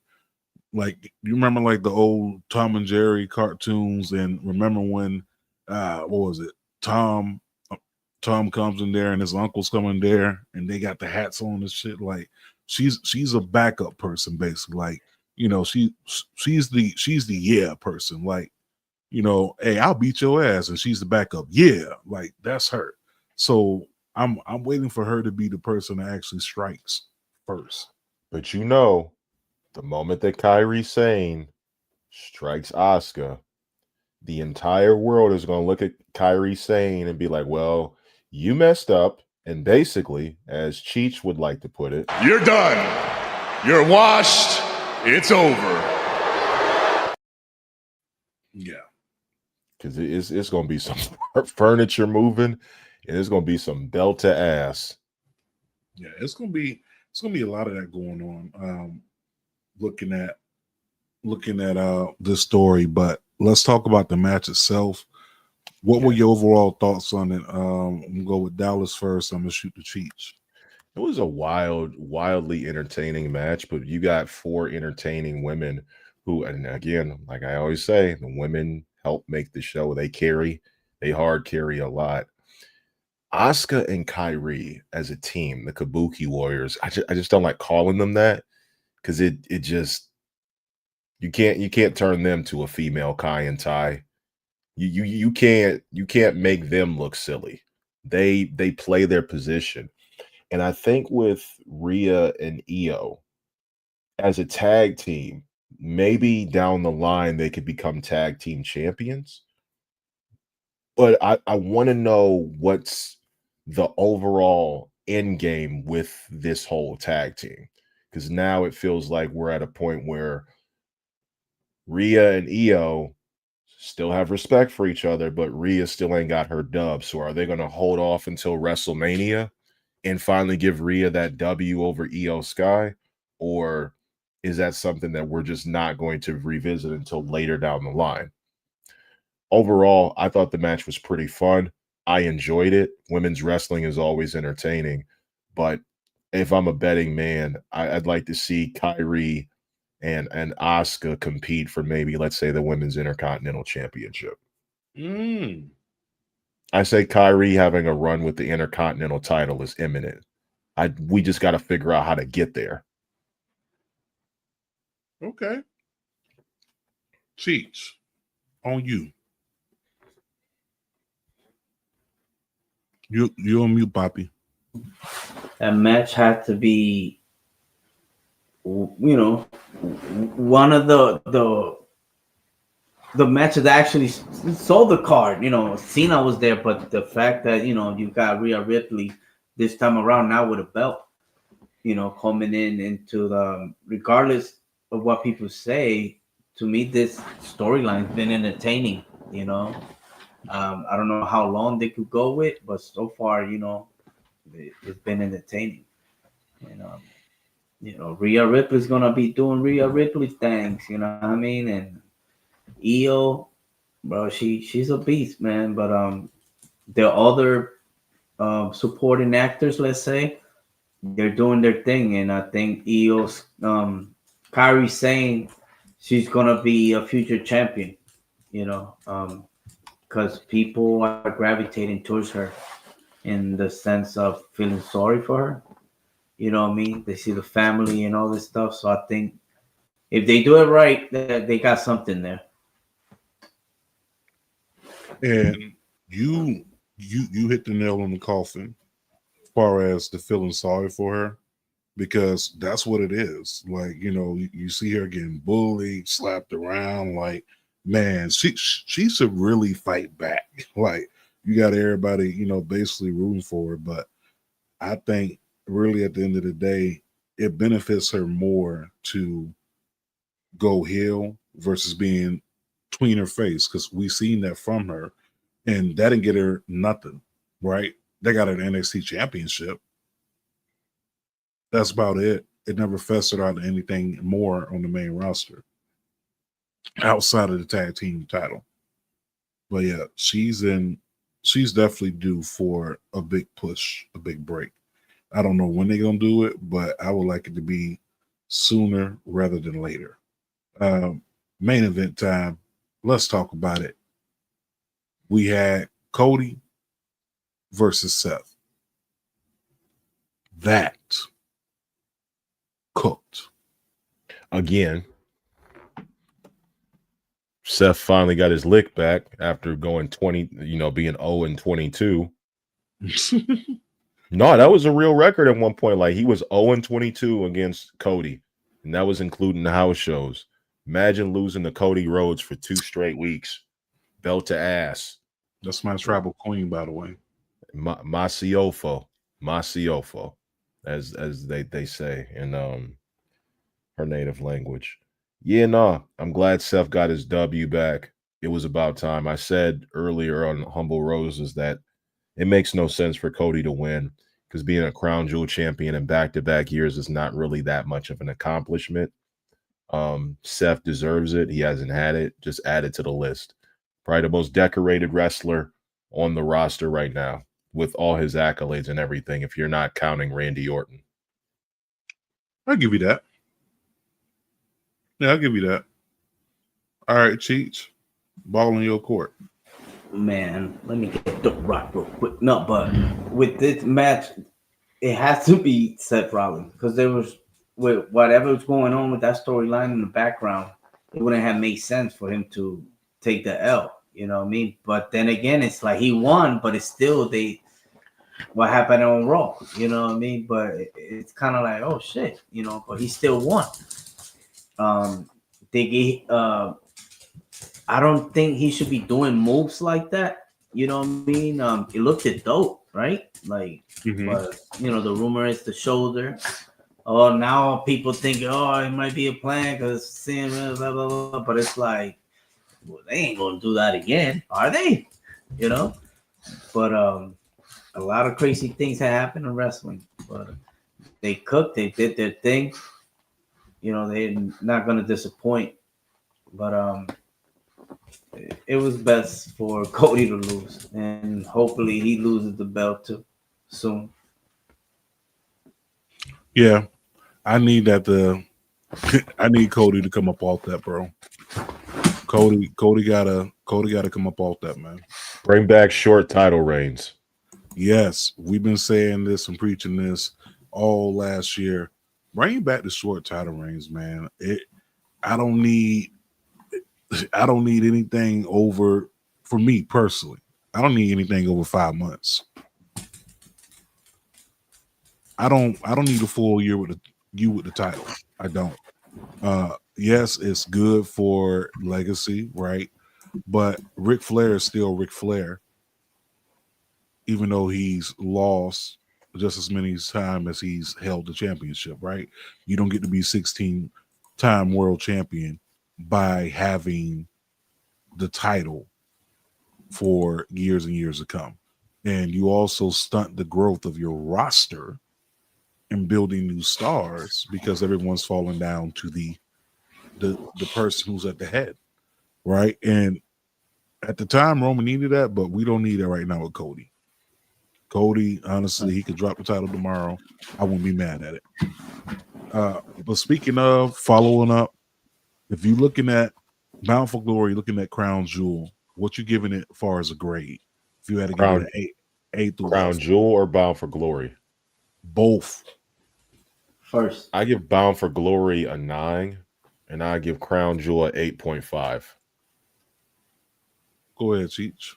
you remember like the old Tom and Jerry cartoons, and remember when what was it? Tom comes in there and his uncle's coming there and they got the hats on and shit. Like she's a backup person basically. Like, she's the yeah person. Like, hey, I'll beat your ass, and she's the backup. Yeah, like that's her. So I'm waiting for her to be the person that actually strikes first. But the moment that Kairi Sane strikes Asuka, the entire world is going to look at Kairi Sane and be like, well, you messed up. And basically, as Cheech would like to put it, you're done. You're washed. It's over. Yeah. Because it's going to be some furniture moving, and it's going to be some belt to ass. Yeah, it's gonna be a lot of that going on. Looking at this story, but let's talk about the match itself. What were your overall thoughts on it? I'm gonna go with Dallas first. I'm gonna shoot the Cheech. It was a wildly entertaining match, but you got 4 entertaining women who, and again, like I always say, the women help make the show. They hard carry a lot. Asuka and Kairi as a team, the Kabuki Warriors, I just don't like calling them that because it just you can't turn them to a female Kai and Tai. You can't make them look silly. They play their position. And I think with Rhea and Io as a tag team, maybe down the line they could become tag team champions. But I want to know what's the overall end game with this whole tag team. Because now it feels like we're at a point where Rhea and Io still have respect for each other, but Rhea still ain't got her dub. So are they going to hold off until WrestleMania and finally give Rhea that W over Io Sky? Or is that something that we're just not going to revisit until later down the line? Overall, I thought the match was pretty fun. I enjoyed it. Women's wrestling is always entertaining. But if I'm a betting man, I'd like to see Kairi and Asuka compete for maybe, let's say, the Women's Intercontinental Championship. I say Kairi having a run with the Intercontinental title is imminent. We just got to figure out how to get there. Okay. Cheech, on you. You on mute, Poppy. That match had to be, one of the matches that actually sold the card. Cena was there, but the fact that you got Rhea Ripley this time around now with a belt, coming into the, regardless of what people say, to me this storyline's been entertaining. I don't know how long they could go with, but so far, it's been entertaining. Rhea Ripley's gonna be doing Rhea Ripley things, you know what I mean? And Io, bro, she's a beast, man. But the other supporting actors, let's say, they're doing their thing, and I think Io's Kairi saying she's gonna be a future champion, because people are gravitating towards her in the sense of feeling sorry for her. You know what I mean? They see the family and all this stuff. So I think if they do it right, they got something there. And you hit the nail on the coffin as far as the feeling sorry for her, because that's what it is. Like, you see her getting bullied, slapped around. Like, man, she should really fight back. Like, you got everybody, basically rooting for her. But I think really at the end of the day, it benefits her more to go heel versus being between her face, because we seen that from her, and that didn't get her nothing, right? They got an NXT championship. That's about it. It never festered out anything more on the main roster outside of the tag team title. But yeah, she's definitely due for a big push, a big break. I don't know when they're gonna do it, but I would like it to be sooner rather than later. Main event time. Let's talk about it. We had Cody versus Seth. That cooked. Again, Seth finally got his lick back after going 20, being 0-22. No, that was a real record at one point. Like, he was 0-22 against Cody, and that was including the house shows. Imagine losing to Cody Rhodes for 2 straight weeks, belt to ass. That's my tribal queen, by the way. Masiofo, as they say in her native language. Yeah, no, I'm glad Seth got his W back. It was about time. I said earlier on Humble Roses that it makes no sense for Cody to win, because being a crown jewel champion in back-to-back years is not really that much of an accomplishment. Seth deserves it. He hasn't had it. Just add it to the list. Probably the most decorated wrestler on the roster right now, with all his accolades and everything, if you're not counting Randy Orton. I'll give you that. Yeah, I'll give you that. All right, Cheech. Ball in your court. Man, let me get the rock real quick. No, but with this match, it has to be Seth Rollins, because there was, with whatever was going on with that storyline in the background, it wouldn't have made sense for him to take the L. You know what I mean? But then again, it's like he won, but it's still what happened on Raw. You know what I mean? But it's kind of like, oh shit, but he still won. I don't think he should be doing moves like that. You know what I mean? It looked dope, right? Like, but the rumor is the shoulder. Oh, now people think, it might be a plan because seeing blah, blah, blah. But it's like, well, they ain't gonna do that again, are they? But a lot of crazy things have happened in wrestling. But they cooked, they did their thing. They're not gonna disappoint. But it was best for Cody to lose, and hopefully he loses the belt too soon. Yeah, I need I need Cody to come up off that, bro. Cody gotta come up off that, man. Bring back short title reigns. Yes, we've been saying this and preaching this all last year. Bring back the short title reigns, man. I don't need anything over, for me personally, I don't need anything over 5 months. I don't need a full year with the title. I don't. Yes, it's good for legacy, right? But Ric Flair is still Ric Flair, even though he's lost just as many times as he's held the championship, right? You don't get to be 16-time world champion by having the title for years and years to come. And you also stunt the growth of your roster and building new stars because everyone's falling down to the person who's at the head, right? And at the time, Roman needed that, but we don't need that right now with Cody. Cody, honestly, he could drop the title tomorrow. I wouldn't be mad at it. But speaking of following up, if you're looking at Bound for Glory, looking at Crown Jewel, what you giving it as far as a grade? If you had to give it an 8 through Crown Jewel or Bound for Glory? Both. First, I give Bound for Glory a 9, and I give Crown Jewel a 8.5. Go ahead, Cheech.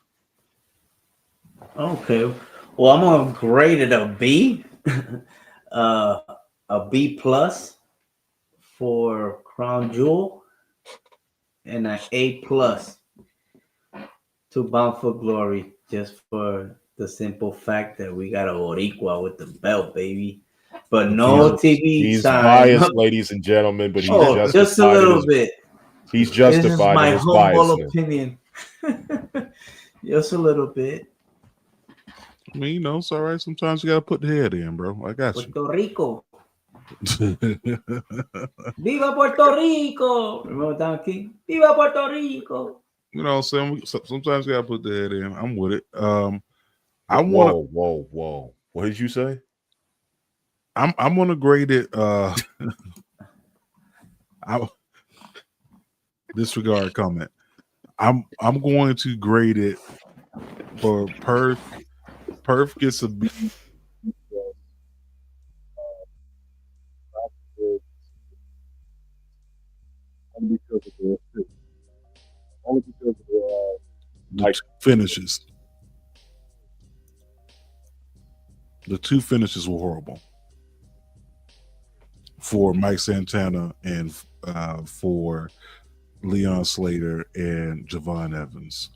Okay. Well, I'm gonna grade it a B, a B plus for Crown Jewel, and an A plus to Bound for Glory, just for the simple fact that we got a Boricua with the belt, baby. But no TV He's time. biased, ladies and gentlemen, but he's just a little bit. He's justified. This is my in his humble biasness. opinion. Just a little bit. I mean, you know, it's all right. Sometimes you got to put the head in, bro. I got you. Puerto Rico. Viva Puerto Rico. Remember that King? Viva Puerto Rico. You know what I'm saying? Sometimes you got to put the head in. I'm with it. Whoa. What did you say? I'm gonna grade it. Disregard comment. I'm going to grade it for Perth. Perth gets a B. Only because of the finishes. The two finishes were horrible for Mike Santana and for Leon Slater and Javon Evans.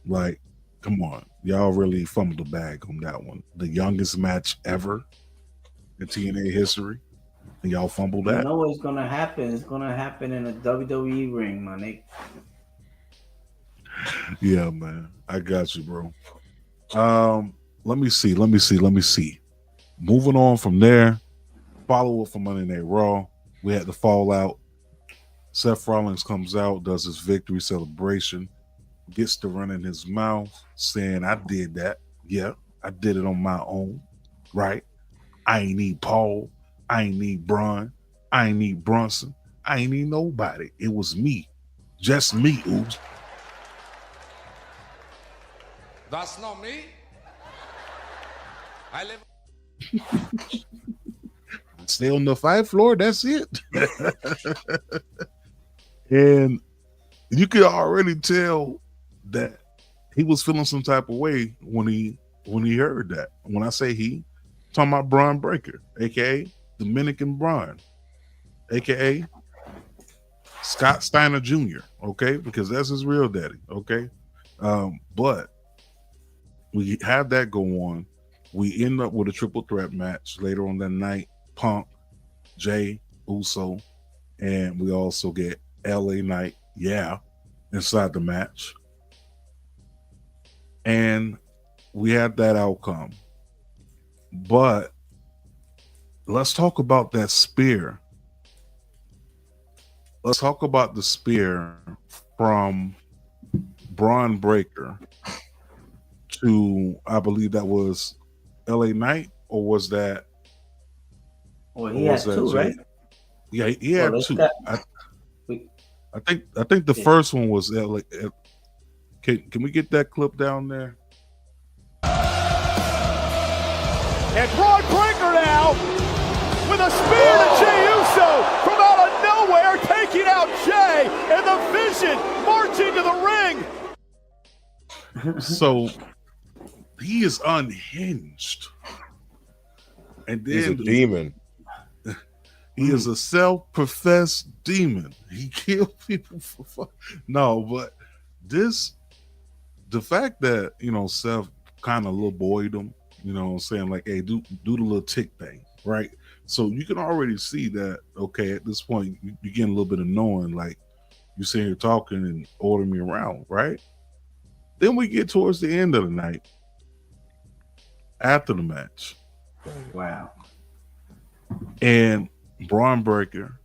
Like, come on. Y'all really fumbled the bag on that one. The youngest match ever in TNA history. And y'all fumbled that. You know what's going to happen? It's going to happen in a WWE ring, my nigga. Yeah, man. I got you, bro. Let me see. Moving on from there, follow up from Monday Night Raw. We had the fallout. Seth Rollins comes out, does his victory celebration, gets to run in his mouth, saying, I did that. Yeah, I did it on my own, right? I ain't need Paul. I ain't need Braun. I ain't need Brunson. I ain't need nobody. It was me. Just me, oops. That's not me. I live. Stay on the fight floor. That's it. And you could already tell that he was feeling some type of way when he heard that. When I say he, I'm talking about Braun Breaker, aka Dominican Braun, aka Scott Steiner Jr. Okay, because that's his real daddy. Okay, but we have that go on. We end up with a triple threat match later on that night. Punk, Jay, Uso, and we also get LA Knight, inside the match. And we had that outcome. But let's talk about that spear. Let's talk about the spear from Braun Breaker to, I believe that was LA Knight, or was that? Well, he had two, right? Yeah, he had two. I think the first one was LA. Can we get that clip down there? And Braun Breaker now with a spear to Jey Uso from out of nowhere, taking out Jey, and the Vision marching to the ring. So he is unhinged. And then he's a demon. He is a self-professed demon. He killed people for fun. No, but the fact that, Seth kind of little boyed him, what I'm saying? Like, hey, do the little tick thing, right? So you can already see that, okay, at this point, you're getting a little bit annoying. Like, you sitting here talking and ordering me around, right? Then we get towards the end of the night, after the match. Wow. And Braun Breaker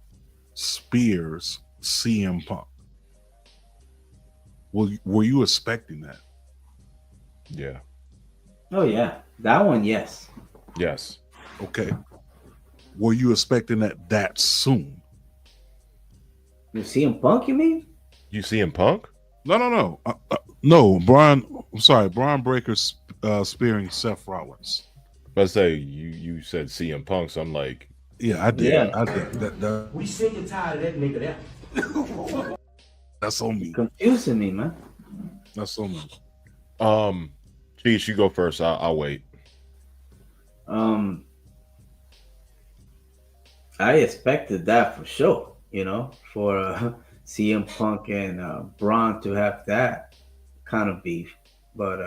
spears CM Punk. Were you expecting that? Yeah. Oh yeah, that one, yes. Yes. Okay. Were you expecting that soon? You CM Punk, you mean? You CM Punk? No. No, Braun. I'm sorry, Braun Breaker spearing Seth Rollins. Let's say you said CM Punk, so I'm like, yeah, I did. Yeah. I did. That, We sick and tired of that nigga there. that's on me. Confusing me, man. That's on me. Cheese, you go first. I'll wait. I expected that for sure. For CM Punk and Braun to have that kind of beef, but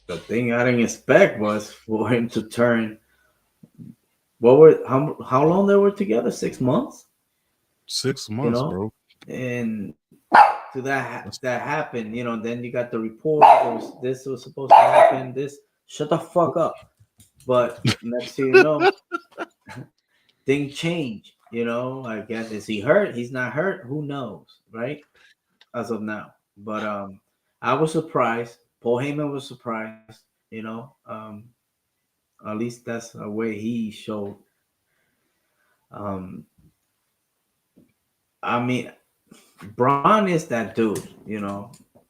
the thing I didn't expect was for him to turn. How long they were together? 6 months. 6 months, bro. And to that happened, then you got the report. This was supposed to happen. This, shut the fuck up. But next thing you know, things change. I guess, is he hurt? He's not hurt. Who knows, right? As of now, but I was surprised. Paul Heyman was surprised. At least that's a way he showed. I mean, Braun is that dude.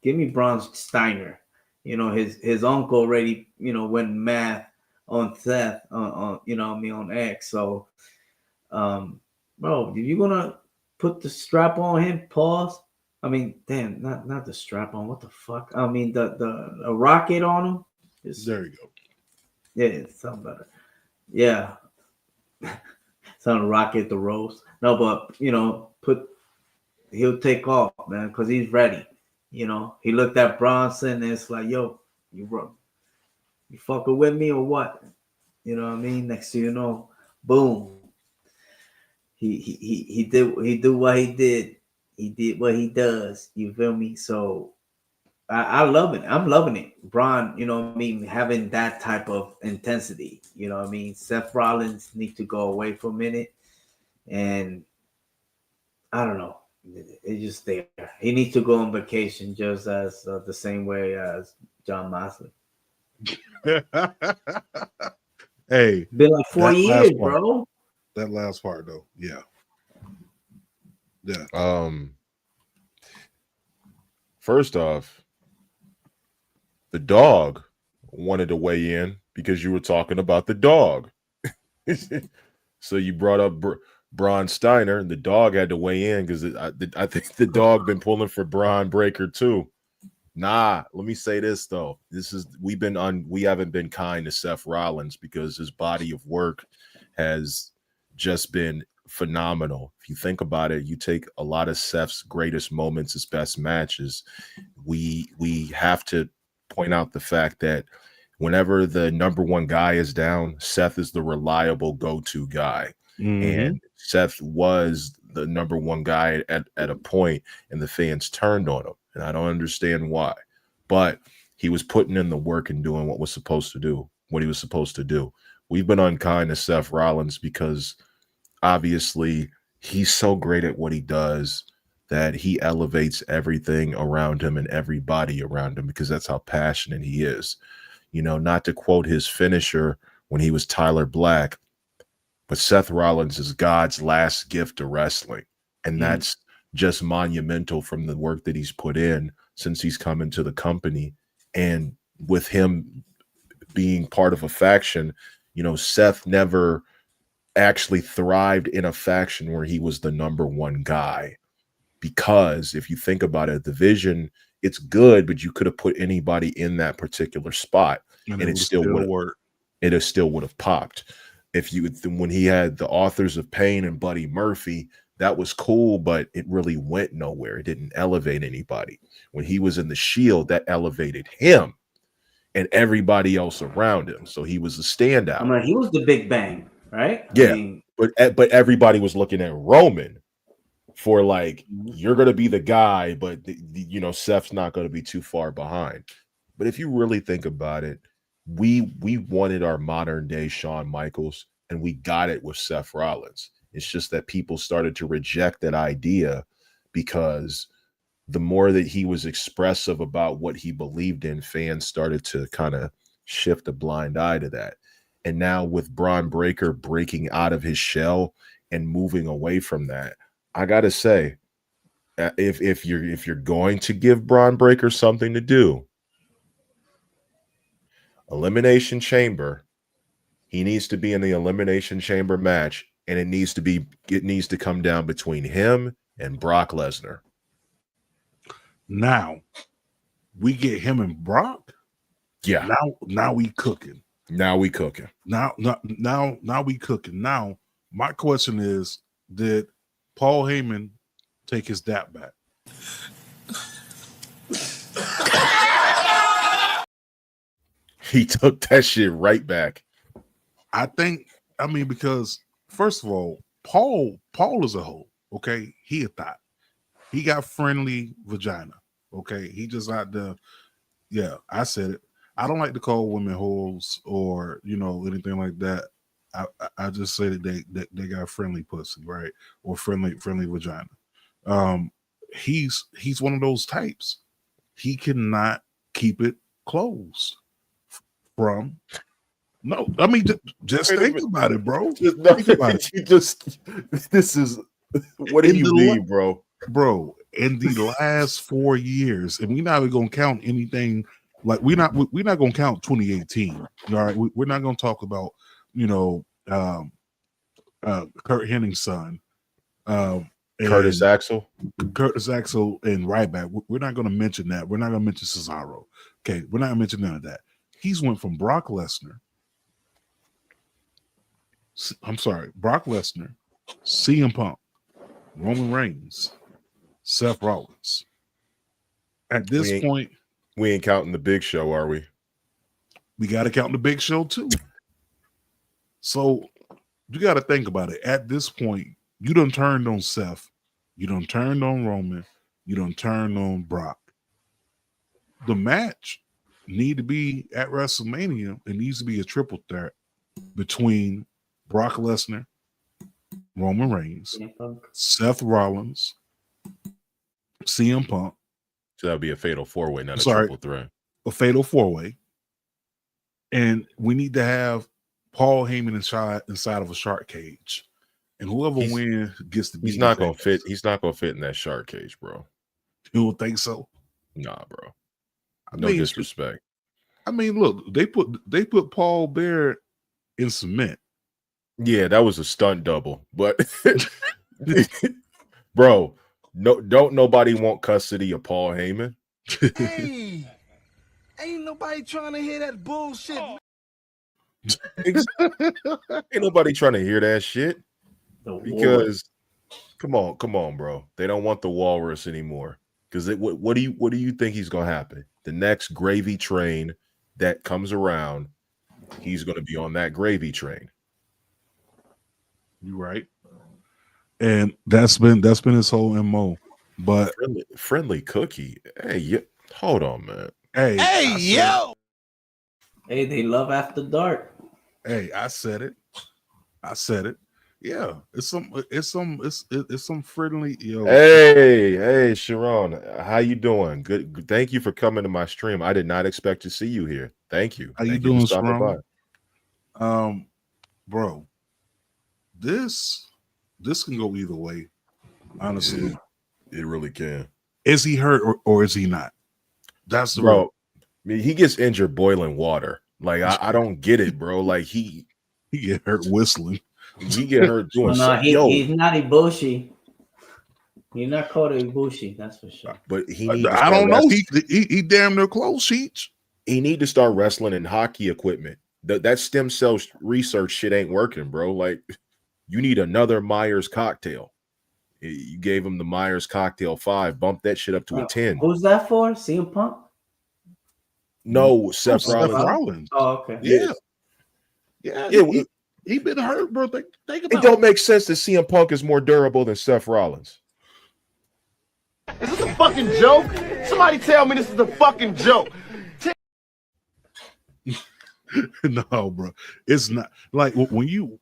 Give me Braun Steiner. His uncle already went mad on Seth on X. So, bro, if you're gonna put the strap on him, pause. I mean, damn, not the strap on. What the fuck? I mean, the rocket on him. There you go. Yeah, it's something better. Yeah, something rocket the rose. No, but he'll take off, man, because he's ready. He looked at Bronson and it's like, yo, you fucking with me or what? You know what I mean? Next thing you know, boom. He did what he did. He did what he does. You feel me? So I love it. I'm loving it. Braun, having that type of intensity. Seth Rollins needs to go away for a minute. And I don't know. It's just there. He needs to go on vacation just as the same way as John Moxley. Hey. Been like 4 years, bro. That last part, though. Yeah. First off, the dog wanted to weigh in because you were talking about the dog. So you brought up Braun Steiner, and the dog had to weigh in because I think the dog been pulling for Braun Breaker too. Nah, let me say this though. We haven't been kind to Seth Rollins because his body of work has just been phenomenal. If you think about it, you take a lot of Seth's greatest moments, his best matches. We have to point out the fact that whenever the number one guy is down, Seth is the reliable go-to guy. Mm-hmm. And Seth was the number one guy at a point, and the fans turned on him. And I don't understand why. But he was putting in the work and doing what he was supposed to do. We've been unkind to Seth Rollins because obviously he's so great at what he does that he elevates everything around him and everybody around him because that's how passionate he is. Not to quote his finisher when he was Tyler Black, but Seth Rollins is God's last gift to wrestling. And that's just monumental from the work that he's put in since he's come into the company. And with him being part of a faction, Seth never actually thrived in a faction where he was the number one guy. Because if you think about it, the division, it's good, but you could have put anybody in that particular spot and it still would have popped. when he had the Authors of Pain and Buddy Murphy, that was cool, but it really went nowhere. It didn't elevate anybody. When he was in the Shield, that elevated him and everybody else around him. So he was a standout. I mean, he was the Big Bang, right? Yeah, I mean, but everybody was looking at Roman for like, you're going to be the guy, but Seth's not going to be too far behind. But if you really think about it, we wanted our modern day Shawn Michaels, and we got it with Seth Rollins. It's just that people started to reject that idea because the more that he was expressive about what he believed in, fans started to kind of shift a blind eye to that. And now with Braun Breaker breaking out of his shell and moving away from that, I gotta say, if you're going to give Braun Breaker something to do, Elimination Chamber, he needs to be in the Elimination Chamber match, and it needs to come down between him and Brock Lesnar. Now we get him and Brock. Yeah. Now we cooking. Now we cooking. Now we cooking. Now my question is, did Paul Heyman take his dap back? He took that shit right back. Because first of all, Paul is a hoe. Okay, he a thought. He got friendly vagina. Okay, he just out there. Yeah, I said it. I don't like to call women hoes or anything like that. I just say that they got friendly pussy, right, or friendly vagina. He's one of those types. He cannot keep it closed. Just think about it, bro. Think about it. This is what do you mean, bro? Bro, in the last 4 years, and we're not even gonna count anything like we're not gonna count 2018. All right, we're not gonna talk about Kurt Hennig's son, Curtis Axel, and Ryback. We're not gonna mention that. We're not gonna mention Cesaro. Okay, we're not gonna mention none of that. He's went from Brock Lesnar, CM Punk, Roman Reigns, Seth Rollins. At this point, we ain't counting the Big Show, are we? We got to count the Big Show too. So you got to think about it. At this point, you done turned on Seth, you done turned on Roman, you done turned on Brock. The match need to be at WrestleMania. It needs to be a triple threat between Brock Lesnar, Roman Reigns, Seth Rollins, CM Punk. So that would be a fatal four-way, not a triple threat. A fatal four-way. And we need to have Paul Heyman inside of a shark cage. And whoever wins gets to be. He's not gonna fit. He's not gonna fit in that shark cage, bro. You don't think so? Nah, bro. No disrespect. Look, they put Paul Bear in cement. Yeah, that was a stunt double, but bro, don't nobody want custody of Paul Heyman. Hey, ain't nobody trying to hear that bullshit. Ain't nobody trying to hear that shit. Because come on, bro. They don't want the walrus anymore. Because what do you think he's gonna happen? The next gravy train that comes around, he's gonna be on that gravy train. You right. And that's been his whole MO. But friendly cookie. Hey, hold on, man. Hey, yo. Hey, they love after dark. Hey, I said it. Yeah, it's some friendly. Yo. Hey, Sharon, how you doing? Good. Thank you for coming to my stream. I did not expect to see you here. Thank you. How you doing, Sharon? Bro, this can go either way. Honestly, it really can. Is he hurt or is he not? That's the bro. I mean, he gets injured boiling water. Like I don't get it, bro. Like he get hurt whistling. He get hurt doing something. He's not Ibushi. He's not called Ibushi, that's for sure. But I don't know. He damn near close, Sheets. He need to start wrestling in hockey equipment. that stem cell research shit ain't working, bro. Like, you need another Myers cocktail. You gave him the Myers cocktail 5, bump that shit up to a 10. Who's that for? CM Punk? No, Seth Rollins. Oh, okay. Yeah. Yeah. He been hurt, bro. Think about it. Don't make sense that CM Punk is more durable than Seth Rollins. Is this a fucking joke? Somebody tell me this is a fucking joke. No, bro, it's not. Like when you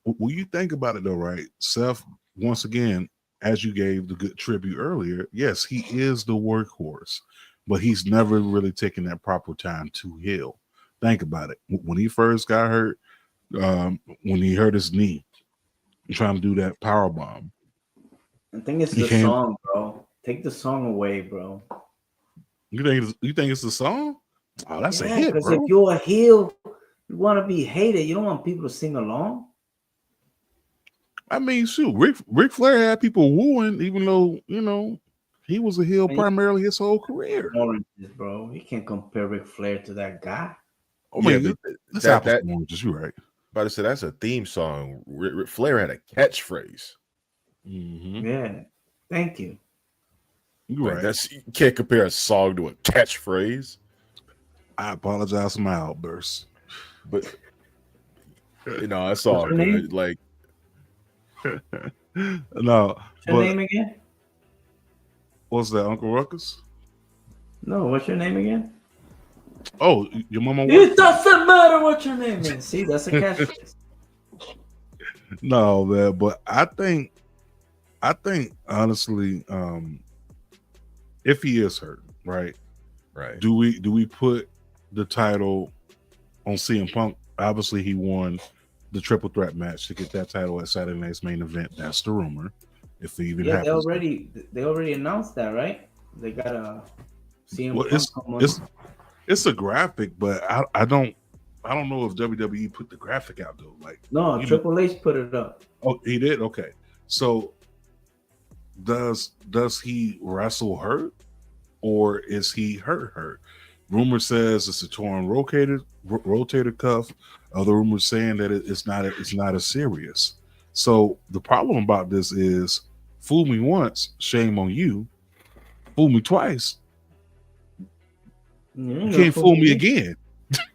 think about it, though, right? Seth, once again, as you gave the good tribute earlier, yes, he is the workhorse, but he's never really taken that proper time to heal. Think about it. When he first got hurt, when he hurt his knee, trying to do that power bomb. I think it's the song, bro. Take the song away, bro. You think it's the song? Oh, that's a hit, because bro. if you're a heel, you want to be hated. You don't want people to sing along. I mean, shoot, Ric Flair had people wooing, even though, you know, he was a heel primarily his whole career. Oranges, bro. You can't compare Ric Flair to that guy. Oh, man, that's apples and oranges. You're right. But I said that's a theme song. Ric Flair had a catchphrase. Mm-hmm. Yeah. Thank you. You're right. You can't compare a song to a catchphrase. I apologize for my outburst. But, you know, that's all good. Like, no. What's your name again? What's that, Uncle Ruckus? No, what's your name again? Oh, your mama. It doesn't matter what your name is. See, that's a catchphrase. No, man, but I think honestly, if he is hurt, right? Do we put the title on CM Punk? Obviously, he won the triple threat match to get that title at Saturday Night's Main Event. That's the rumor. If it even happens, they already announced that, right? They got a CM Punk. It's a graphic, but I don't know if WWE put the graphic out though. Like, no, Triple H put it up. Oh, he did. Okay, so does he wrestle hurt, or is he hurt? Rumor says it's a torn rotator cuff. Other rumors saying that it's not as serious. So the problem about this is, fool me once, shame on you. Fool me twice, you can't fool me again.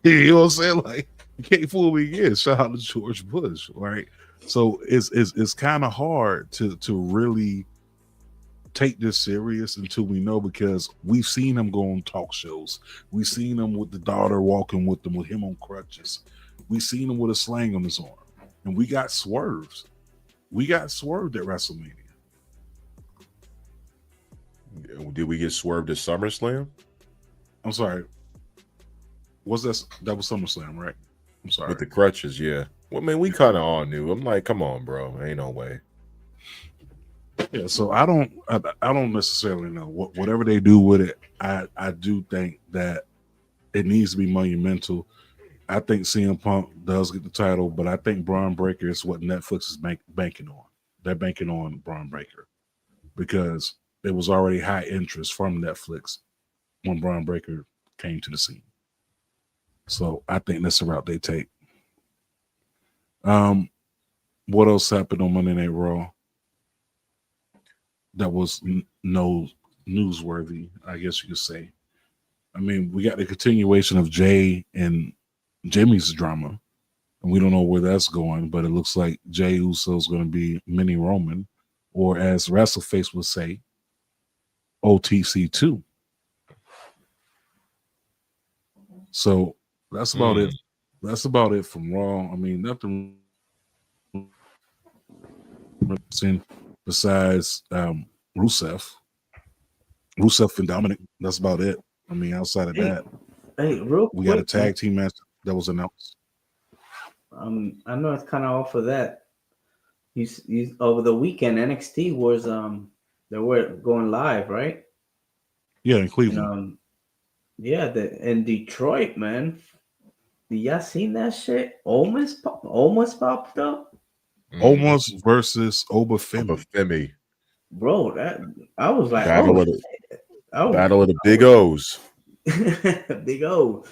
You know what I'm saying? Like, you can't fool me again. Shout out to George Bush, right? So it's kind of hard to really take this serious until we know, because we've seen him go on talk shows. We've seen him with the daughter walking with him on crutches. We've seen him with a sling on his arm, and we got swerves. We got swerved at WrestleMania. Did we get swerved at SummerSlam? I'm sorry. That was SummerSlam, right? I'm sorry. With the crutches, yeah. Well, man, we kind of all knew. I'm like, come on, bro. Ain't no way. Yeah, so I don't necessarily know whatever they do with it. I do think that it needs to be monumental. I think CM Punk does get the title, but I think Braun Breaker is what Netflix is banking on. They're banking on Braun Breaker because there was already high interest from Netflix when Braun Breaker came to the scene. So I think that's the route they take. What else happened on Monday Night Raw that was no newsworthy, I guess you could say? I mean, we got the continuation of Jay and Jimmy's drama, and we don't know where that's going, but it looks like Jay Uso is going to be Mini Roman, or as WrestleFace would say, OTC2. So that's about it. That's about it from Raw. I mean, nothing besides Rusev and Dominic. That's about it. I mean, outside of that, we got a tag team match that was announced. I know it's kind of off of that. You over the weekend, NXT was they were going live, right? Yeah, in Cleveland. And, in Detroit, man. Y'all seen that shit? Almost popped up. Almost versus Obafemi. Bro, that I was like, Battle of the Big O's. Big O.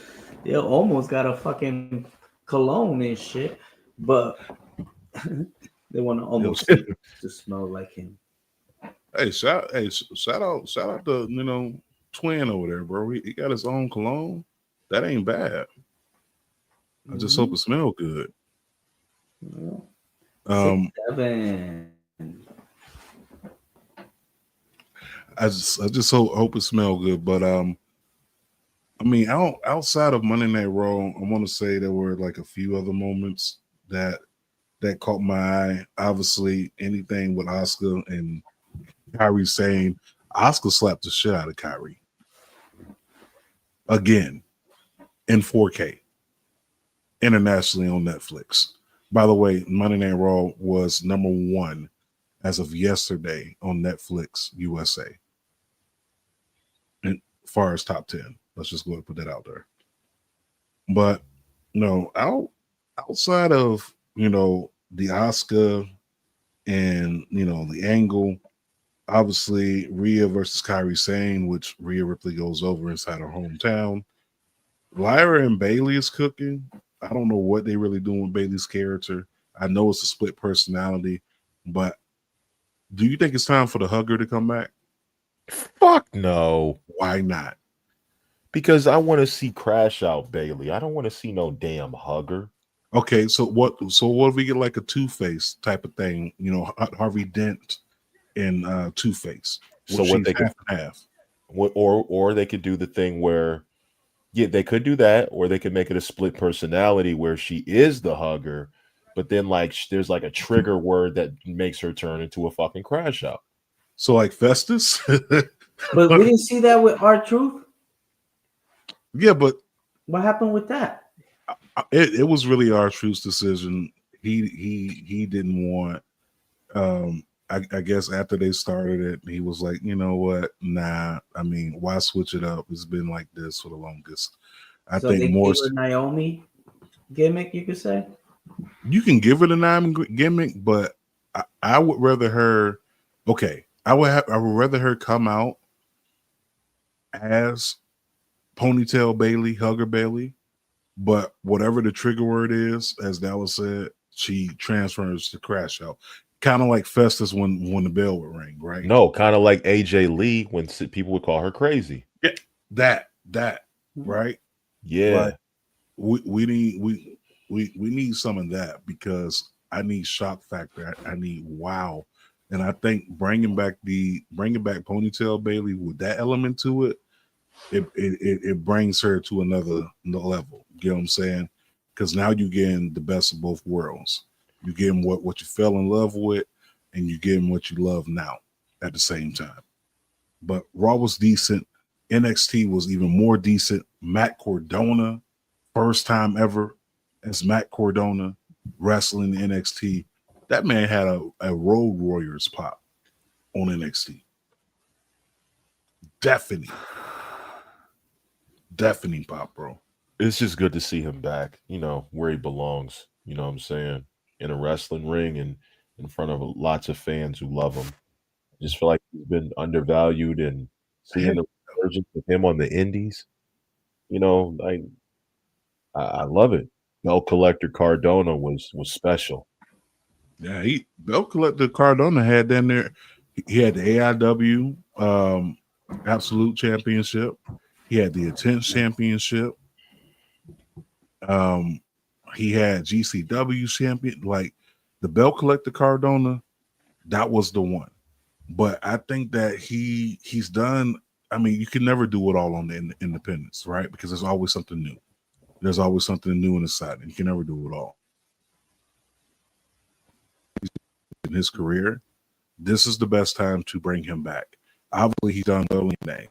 Yeah, almost got a fucking cologne and shit, but they want to almost to smell like him. Hey, shout out to Twin over there, bro. He got his own cologne. That ain't bad. I just hope it smells good. Yeah. 6'7". I just hope it smells good. But I mean, outside of Monday Night Raw, I want to say there were like a few other moments that caught my eye. Obviously, anything with Asuka and Kyrie saying Asuka slapped the shit out of Kyrie again in 4K internationally on Netflix. By the way, Monday Night Raw was #1 as of yesterday on Netflix USA. And far as top 10, let's just go ahead and put that out there. But no, outside of the Asuka and the angle, obviously Rhea versus Kairi Sane, which Rhea Ripley goes over inside her hometown. Lyra and Bailey is cooking. I don't know what they really doing with Bailey's character. I know it's a split personality, but do you think it's time for the hugger to come back? Fuck no. Why not? Because I want to see Crash Out Bailey. I don't want to see no damn hugger. Okay, so what if we get like a Two-Face type of thing? Harvey Dent and Two-Face. So what they could have, or they could do the thing where, yeah, they could do that, or they could make it a split personality where she is the hugger, but then like there's like a trigger word that makes her turn into a fucking Crash Out. So like Festus. But we didn't see that with R-Truth. Yeah, but what happened with that? It was really R-Truth's decision. He didn't want. I guess after they started it, he was like, you know what? Nah. I mean, why switch it up? It's been like this for the longest. I think they more gave her Naomi gimmick, you could say. You can give it a Naomi gimmick, but I would rather her. Okay, I would rather her come out as Ponytail Bailey, Hugger Bailey, but whatever the trigger word is, as Dallas said, she transfers to Crash Out. Kind of like Festus when the bell would ring, right? No, kind of like AJ Lee when people would call her crazy. Yeah, that right? Yeah, like, we need some of that, because I need shock factor. I need wow, and I think bringing back Ponytail Bailey with that element to it, it brings her to another level. You know what I'm saying? Because now you're getting the best of both worlds. You get what you fell in love with, and you get what you love now at the same time. But Raw was decent. NXT was even more decent. Matt Cardona, first time ever as Matt Cardona wrestling in NXT. That man had a Road Warriors pop on NXT. Deafening pop, bro. It's just good to see him back, where he belongs. You know what I'm saying? In a wrestling ring and in front of lots of fans who love him. I just feel like he's been undervalued, and seeing the resurgence of him on the indies, I love it. Belt Collector Cardona was special. Yeah, Belt Collector Cardona had down there. He had the AEW Absolute Championship. He had the Intense Championship. He had GCW champion. Like the Belt Collector Cardona, that was the one. But I think that he's done. I mean, you can never do it all on the independents, right? Because there's always something new. There's always something new in the side, and you can never do it all. In his career, this is the best time to bring him back. Obviously, he's done well in that.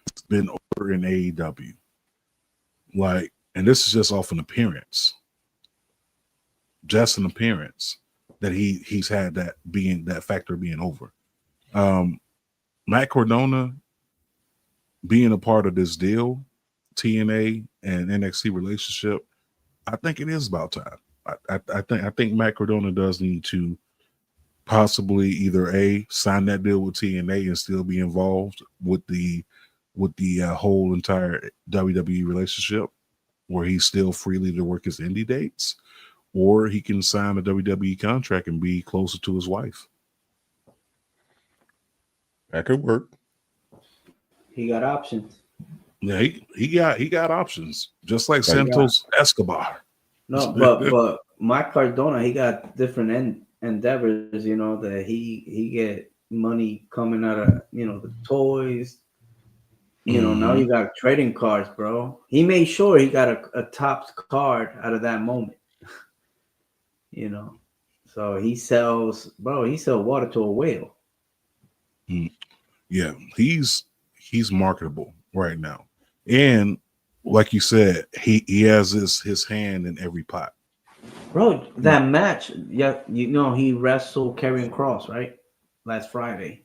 It's been over in AEW. Like, and this is just off an appearance. Just an appearance that he's had that factor being over. Matt Cardona being a part of this deal, TNA and NXT relationship, I think it is about time. I think Matt Cardona does need to possibly either sign that deal with TNA and still be involved with the whole entire WWE relationship, where he's still freely to work his indie dates, or he can sign a WWE contract and be closer to his wife. That could work. He got options. Yeah, he got options, just like Santos Escobar. No, but Mike Cardona, he got different endeavors. You know that he get money coming out of the toys. Now you got trading cards, bro. He made sure he got a top card out of that moment. So he sells water to a whale. Yeah, he's marketable right now, and like you said, he has his hand in every pot. Bro, that match, yeah, he wrestled Karrion Kross, right? Last Friday.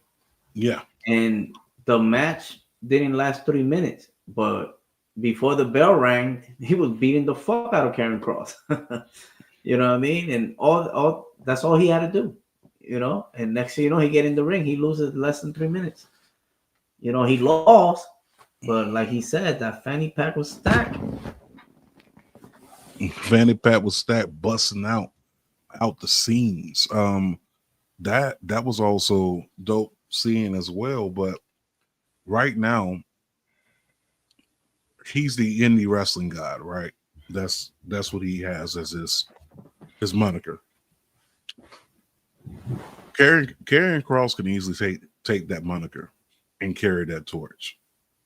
Yeah. And the match didn't last 3 minutes, but before the bell rang, he was beating the fuck out of Karrion Kross. You know what I mean? And all that's all he had to do. And next thing you know, he get in the ring, he loses less than 3 minutes. He lost, but like he said, that fanny pack was stacked. Fanny pack was stacked, busting out the seams. That was also dope seeing as well. But right now, he's the indie wrestling god, right? That's what he has as his moniker. Karrion Kross can easily take that moniker and carry that torch.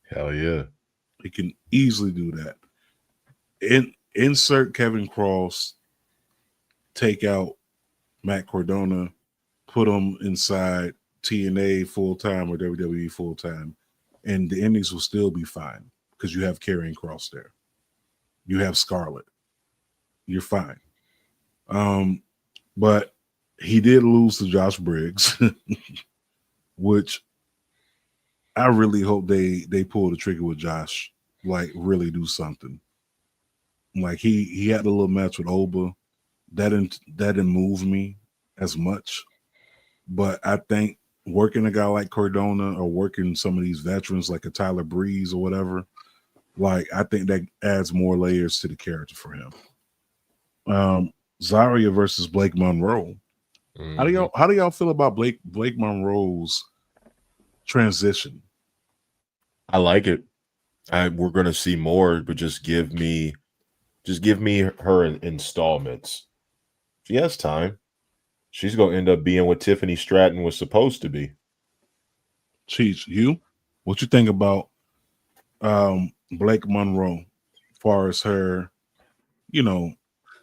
Hell yeah. He can easily do that. Insert Kevin Kross, take out Matt Cardona, put him inside TNA full-time or WWE full-time, and the Indies will still be fine because you have Karrion Kross there. You have Scarlett. You're fine. But he did lose to Josh Briggs, which I really hope they pull the trigger with Josh, like really do something. Like he had a little match with Oba. That didn't move me as much. But I think working a guy like Cardona or working some of these veterans like a Tyler Breeze or whatever, like I think that adds more layers to the character for him. Zarya versus Blake Monroe. How do y'all feel about Blake Monroe's transition? I like it. We're gonna see more, but just give me her in installments. She has time. She's gonna end up being what Tiffany Stratton was supposed to be. Cheech, what you think about Blake Monroe as far as her,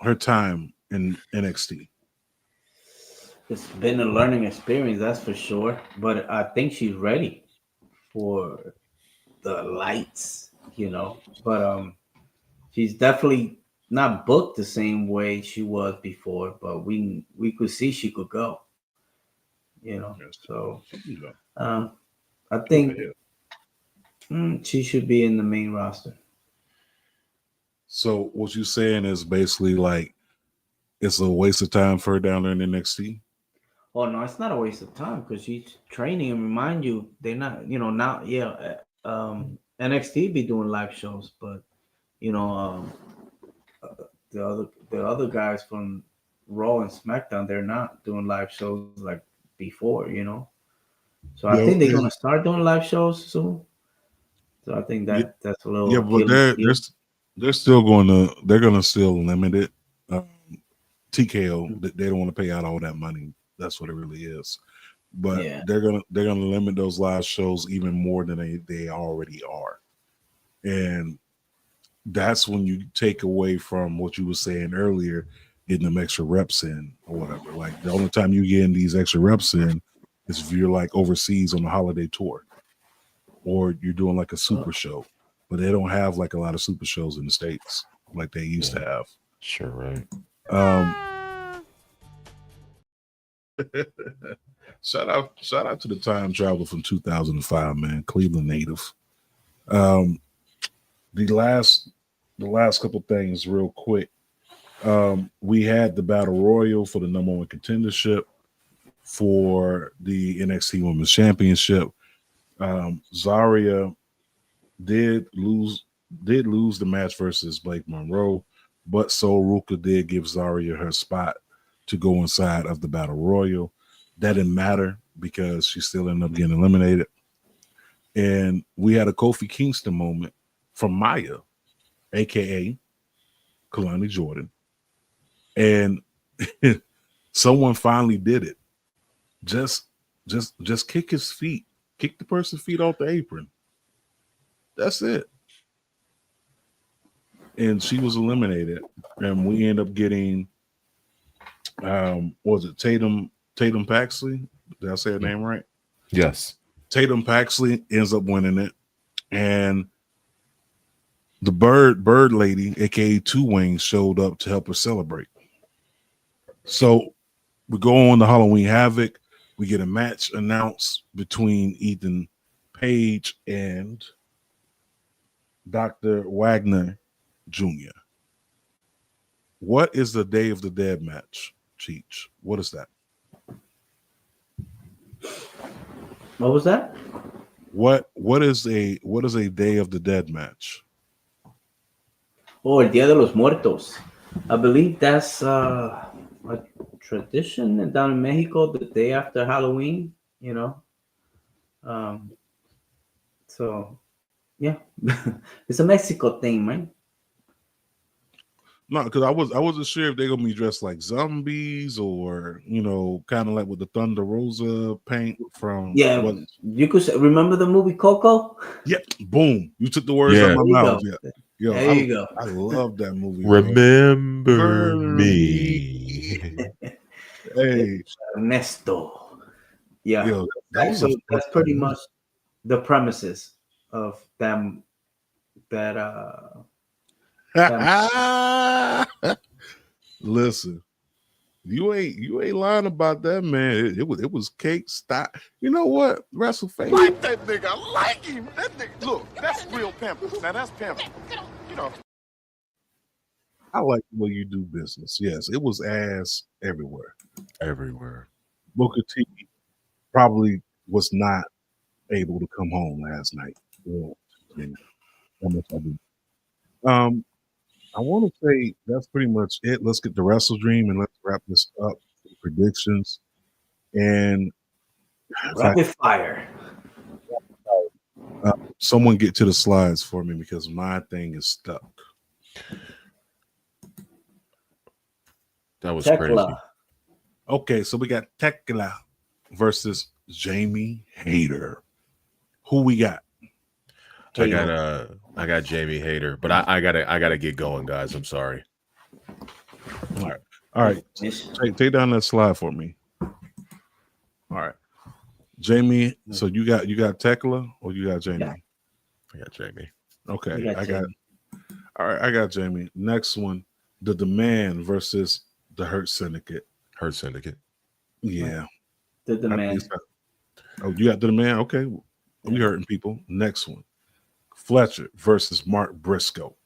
her time in NXT? It's been a learning experience, that's for sure. But I think she's ready for the lights, But she's definitely not booked the same way she was before. But we could see she could go, So I think she should be in the main roster. So what you're saying is basically like it's a waste of time for her down there in NXT? Oh no, it's not a waste of time because she's training. And remind you, they're not, now. Yeah, NXT be doing live shows, but the other guys from Raw and SmackDown, they're not doing live shows like before. So I think they're gonna start doing live shows soon. So I think that's a little. Yeah, but they're still they're gonna still limit it. TKO, they don't want to pay out all that money. That's what it really is. But they're gonna limit those live shows even more than they already are. And that's when you take away from what you were saying earlier, getting them extra reps in or whatever. Like the only time you get in these extra reps in is if you're like overseas on a holiday tour or you're doing like a super show. But they don't have like a lot of super shows in the States like they used to have. Sure, right. Shout out to the time traveler from 2005, man, Cleveland native. The last couple things real quick. We had the battle royal for the #1 contendership for the NXT Women's Championship. Zarya did lose did lose the match versus Blake Monroe, but Sol Ruka did give Zarya her spot to go inside of the Battle Royal. That didn't matter because she still ended up getting eliminated. And we had a Kofi Kingston moment from Maya, aka Kalani Jordan. And someone finally did it. Just kick his feet. Kick the person's feet off the apron. That's it. And she was eliminated. And we end up getting was it Tatum Paxley? Did I say her name right? Yes. Tatum Paxley ends up winning it. And the bird lady, aka Two Wings, showed up to help her celebrate. So we go on to Halloween Havoc. We get a match announced between Ethan Page and Dr. Wagner Jr. What is the Day of the Dead match, Cheech? What is that? What was that? What is a Day of the Dead match? Oh, el Día de los Muertos. I believe that's a tradition down in Mexico, the day after Halloween, you know. So yeah. It's a Mexico thing, man. No, because I wasn't sure if they're gonna be dressed like zombies or kind of like with the Thunder Rosa paint from You could say, remember the movie Coco? Yep, boom! You took the words out of my mouth. Yeah, yo, there you go. I love that movie. Remember me. Hey, Ernesto. Yeah, yo, that's pretty much the premises of them. Listen, you ain't lying about that, man. It was cake style. You know what? WrestleFame. Like that nigga. I like him. That nigga. Look, that's real pimping. Now that's pimping. You know. I like the way you do business. Yes, it was ass everywhere. Everywhere. Booker T probably was not able to come home last night. How much I do. I want to say that's pretty much it. Let's get the WrestleDream and let's wrap this up with predictions. And rapid fire. Someone get to the slides for me because my thing is stuck. That was Tekla. crazy. Okay, so we got Tekla versus Jamie Hayter. Who we got? I got Jamie Hayter, but I gotta get going, guys. I'm sorry. All right. Take down that slide for me. All right, Jamie. So you got Tekla or you got Jamie? Yeah. I got Jamie. Okay, all right, I got Jamie. Next one, the Demand versus the Hurt Syndicate. Hurt Syndicate. Yeah. The Demand. Oh, you got the Demand? Okay. We hurting people. Next one. Fletcher versus Mark Briscoe.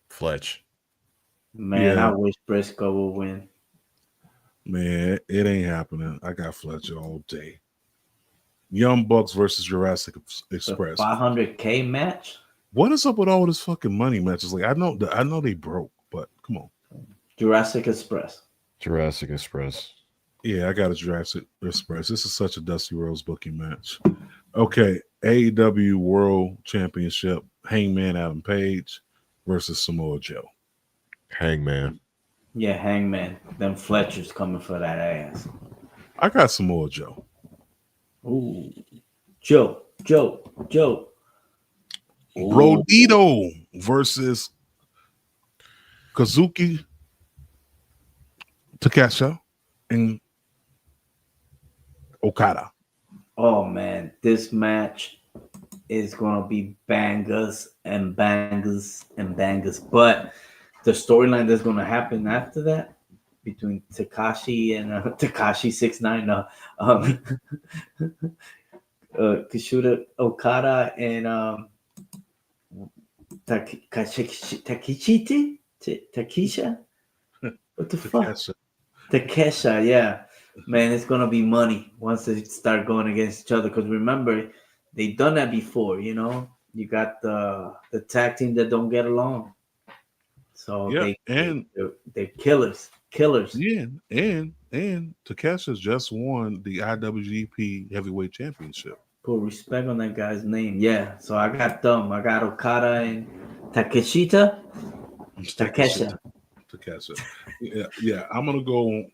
Fletch. Man, I wish Briscoe would win. Man, it ain't happening. I got Fletcher all day. Young Bucks versus Jurassic Express. The 500K match? What is up with all this fucking money matches? Like I know they broke, but come on. Jurassic Express. Jurassic Express. Yeah, I got a Jurassic Express. This is such a Dusty Rhodes booking match. Okay, AEW World Championship, Hangman Adam Page versus Samoa Joe. Hangman. Yeah, Hangman. Them Fletcher's coming for that ass. I got Samoa Joe. Ooh. Joe. Brodito versus Kazuki Takesha and Okada. Oh man, this match is gonna be bangers and bangers and bangers. But the storyline that's gonna happen after that between Takashi and Takashi 6ix9ine, Kashuta Okada and Takesha. What the fuck? Takesha, yeah. Man, it's gonna be money once they start going against each other. Because remember, they've done that before, you know. you got the tag team that don't get along. So Yeah, and they're killers. yeah, and Takesha's just won the IWGP Heavyweight Championship. Put respect on that guy's name. Yeah. So I got them. I got Okada and Takeshita. Takesha. Yeah. I'm gonna go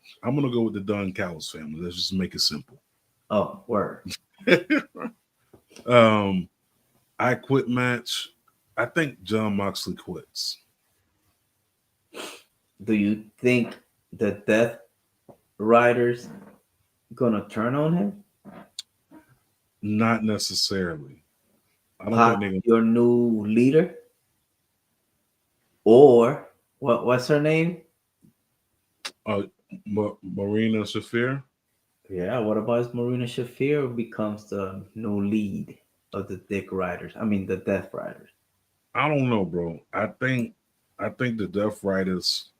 with the Dunn Callis family. Let's just make it simple. Oh, word. I quit match. I think John Moxley quits. Do you think the Death Riders gonna turn on him? Not necessarily. I don't Pac, think they're your new leader, or what's her name? Marina Shafir. Yeah, what about if Marina Shafir becomes the new lead of the Dick Riders? I mean, the Death Riders. I don't know, bro. I think the Death Riders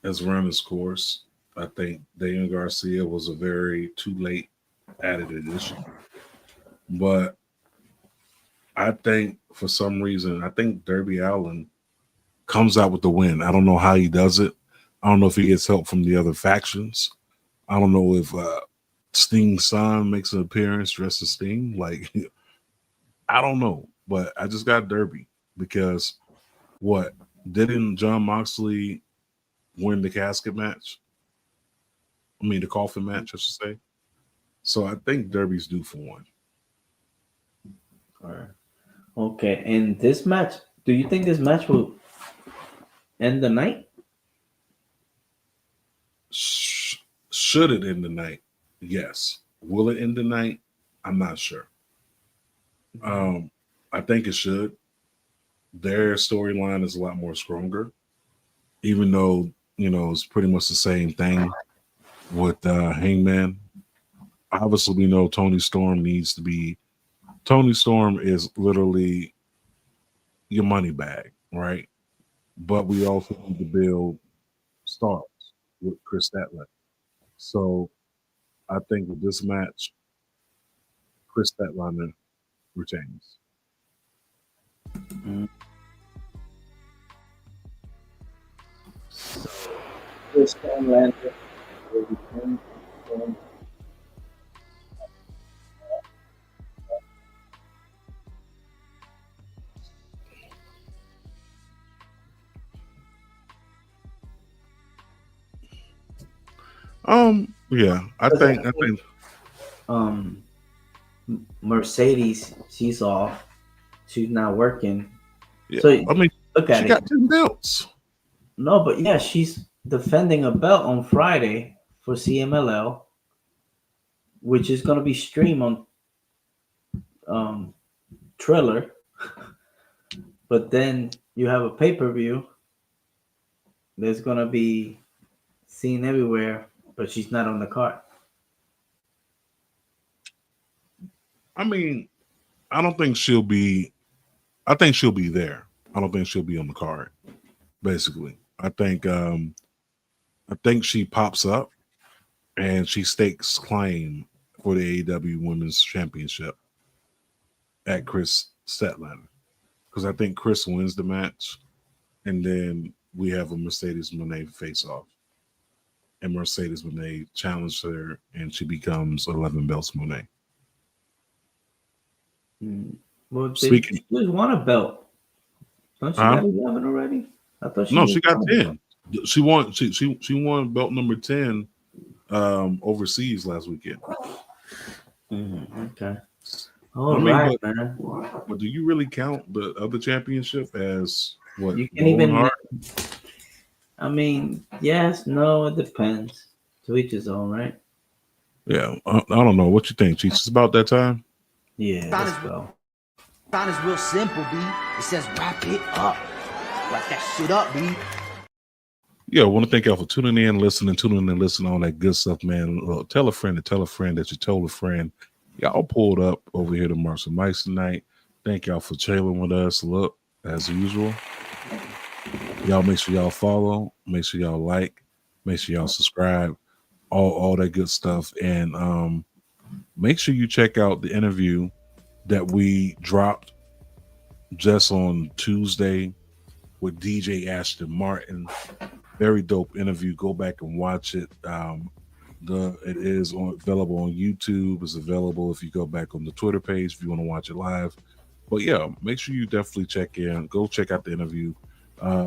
has run its course. I think Daniel Garcia was a very too late added addition. But I think for some reason, I think Darby Allin comes out with the win. I don't know how he does it. I don't know if he gets help from the other factions. I don't know if Sting's son makes an appearance dressed as Sting. Like, I don't know. But I just got Darby because what? Didn't John Moxley win the casket match? I mean, the coffin match, I should say. So I think Darby's due for one. All right. Okay, and this match, do you think this match will end the night? Should it end the night? Yes. Will it end the night? I'm not sure. I think it should. Their storyline is a lot more stronger, even though it's pretty much the same thing with Hangman. Obviously, we know Tony Storm needs to be. Tony Storm is literally your money bag, right? But we also need to build stars with Chris Statlander. So I think with this match, Chris Statlander retains. Mm-hmm. So Chris Statlander will retain. Yeah, I think Mercedes, she's off. She's not working. Yeah. So I mean, look at she it. got 10 belts. No, but yeah, she's defending a belt on Friday for CMLL, which is going to be streamed on Triller. But then you have a pay-per-view that's going to be seen everywhere, but she's not on the card. I mean, I think she'll be there. I don't think she'll be on the card. Basically, I think she pops up and she stakes claim for the AEW Women's Championship at Chris Statlander, because I think Chris wins the match, and then we have a Mercedes Moné face off, and Mercedes Moné challenged her, and she becomes 11 belts Moné. Well, she just won a belt. Don't she got 11 already? I thought she got 10. She won. She won belt number 10 overseas last weekend. Okay. All right, man. But do you really count the other championship as what? You can even. I mean, yes, no, it depends. To each his own, right? Yeah, I don't know. What you think, Chief? It's about that time. Yeah, let's go. Sound is real simple, B. It says wrap it up. Wrap that shit up, B. Yeah, I want to thank y'all for tuning in, listening, all that good stuff, man. Tell a friend that you told a friend. Y'all pulled up over here to Marks and Mikes tonight. Thank y'all for chilling with us. Look, as usual. Y'all make sure y'all follow, make sure y'all like, make sure y'all subscribe, all that good stuff. And make sure you check out the interview that we dropped just on Tuesday with DJ Ashton Martin. Very dope interview. Go back and watch it. It is available on YouTube. It's available if you go back on the Twitter page if you want to watch it live. But yeah, make sure you definitely check in. Go check out the interview.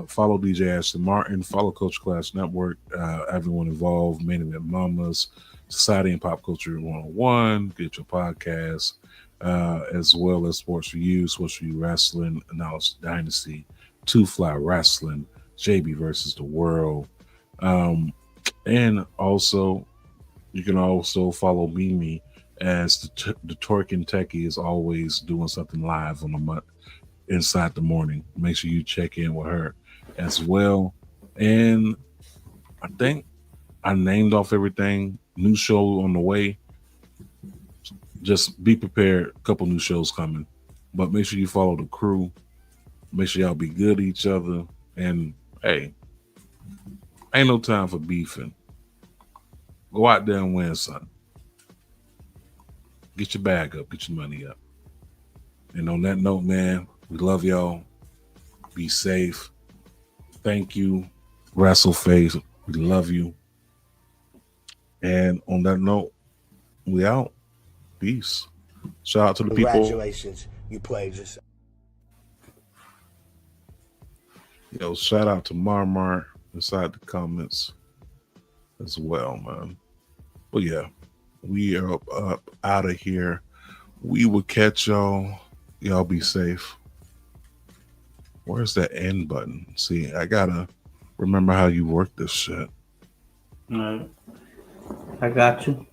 Follow DJ Ashton Martin. Follow Coach Class Network. Everyone involved. Main Event Mamas, Society and Pop Culture 101. Get your podcast, as well as Sports for You Wrestling, Announced Dynasty, Two Fly Wrestling, JB versus the World, and also you can also follow Mimi as the Twerking Techie is always doing something live on the month inside the morning. Make sure you check in with her as well. And I think I named off everything. New show on the way. Just be prepared. A couple new shows coming. But make sure you follow the crew. Make sure y'all be good to each other. And hey, ain't no time for beefing. Go out there and win something. Get your bag up. Get your money up. And on that note, man, we love y'all. Be safe. Thank you, WrestleFace. We love you. And on that note, we out. Peace. Shout out to the people. Congratulations, you played yourself. Yo, shout out to Marmar inside the comments as well, man. But yeah, we are up out of here. We will catch y'all. Y'all be safe. Where's that end button? See, I gotta remember how you work this shit. All right. I got you.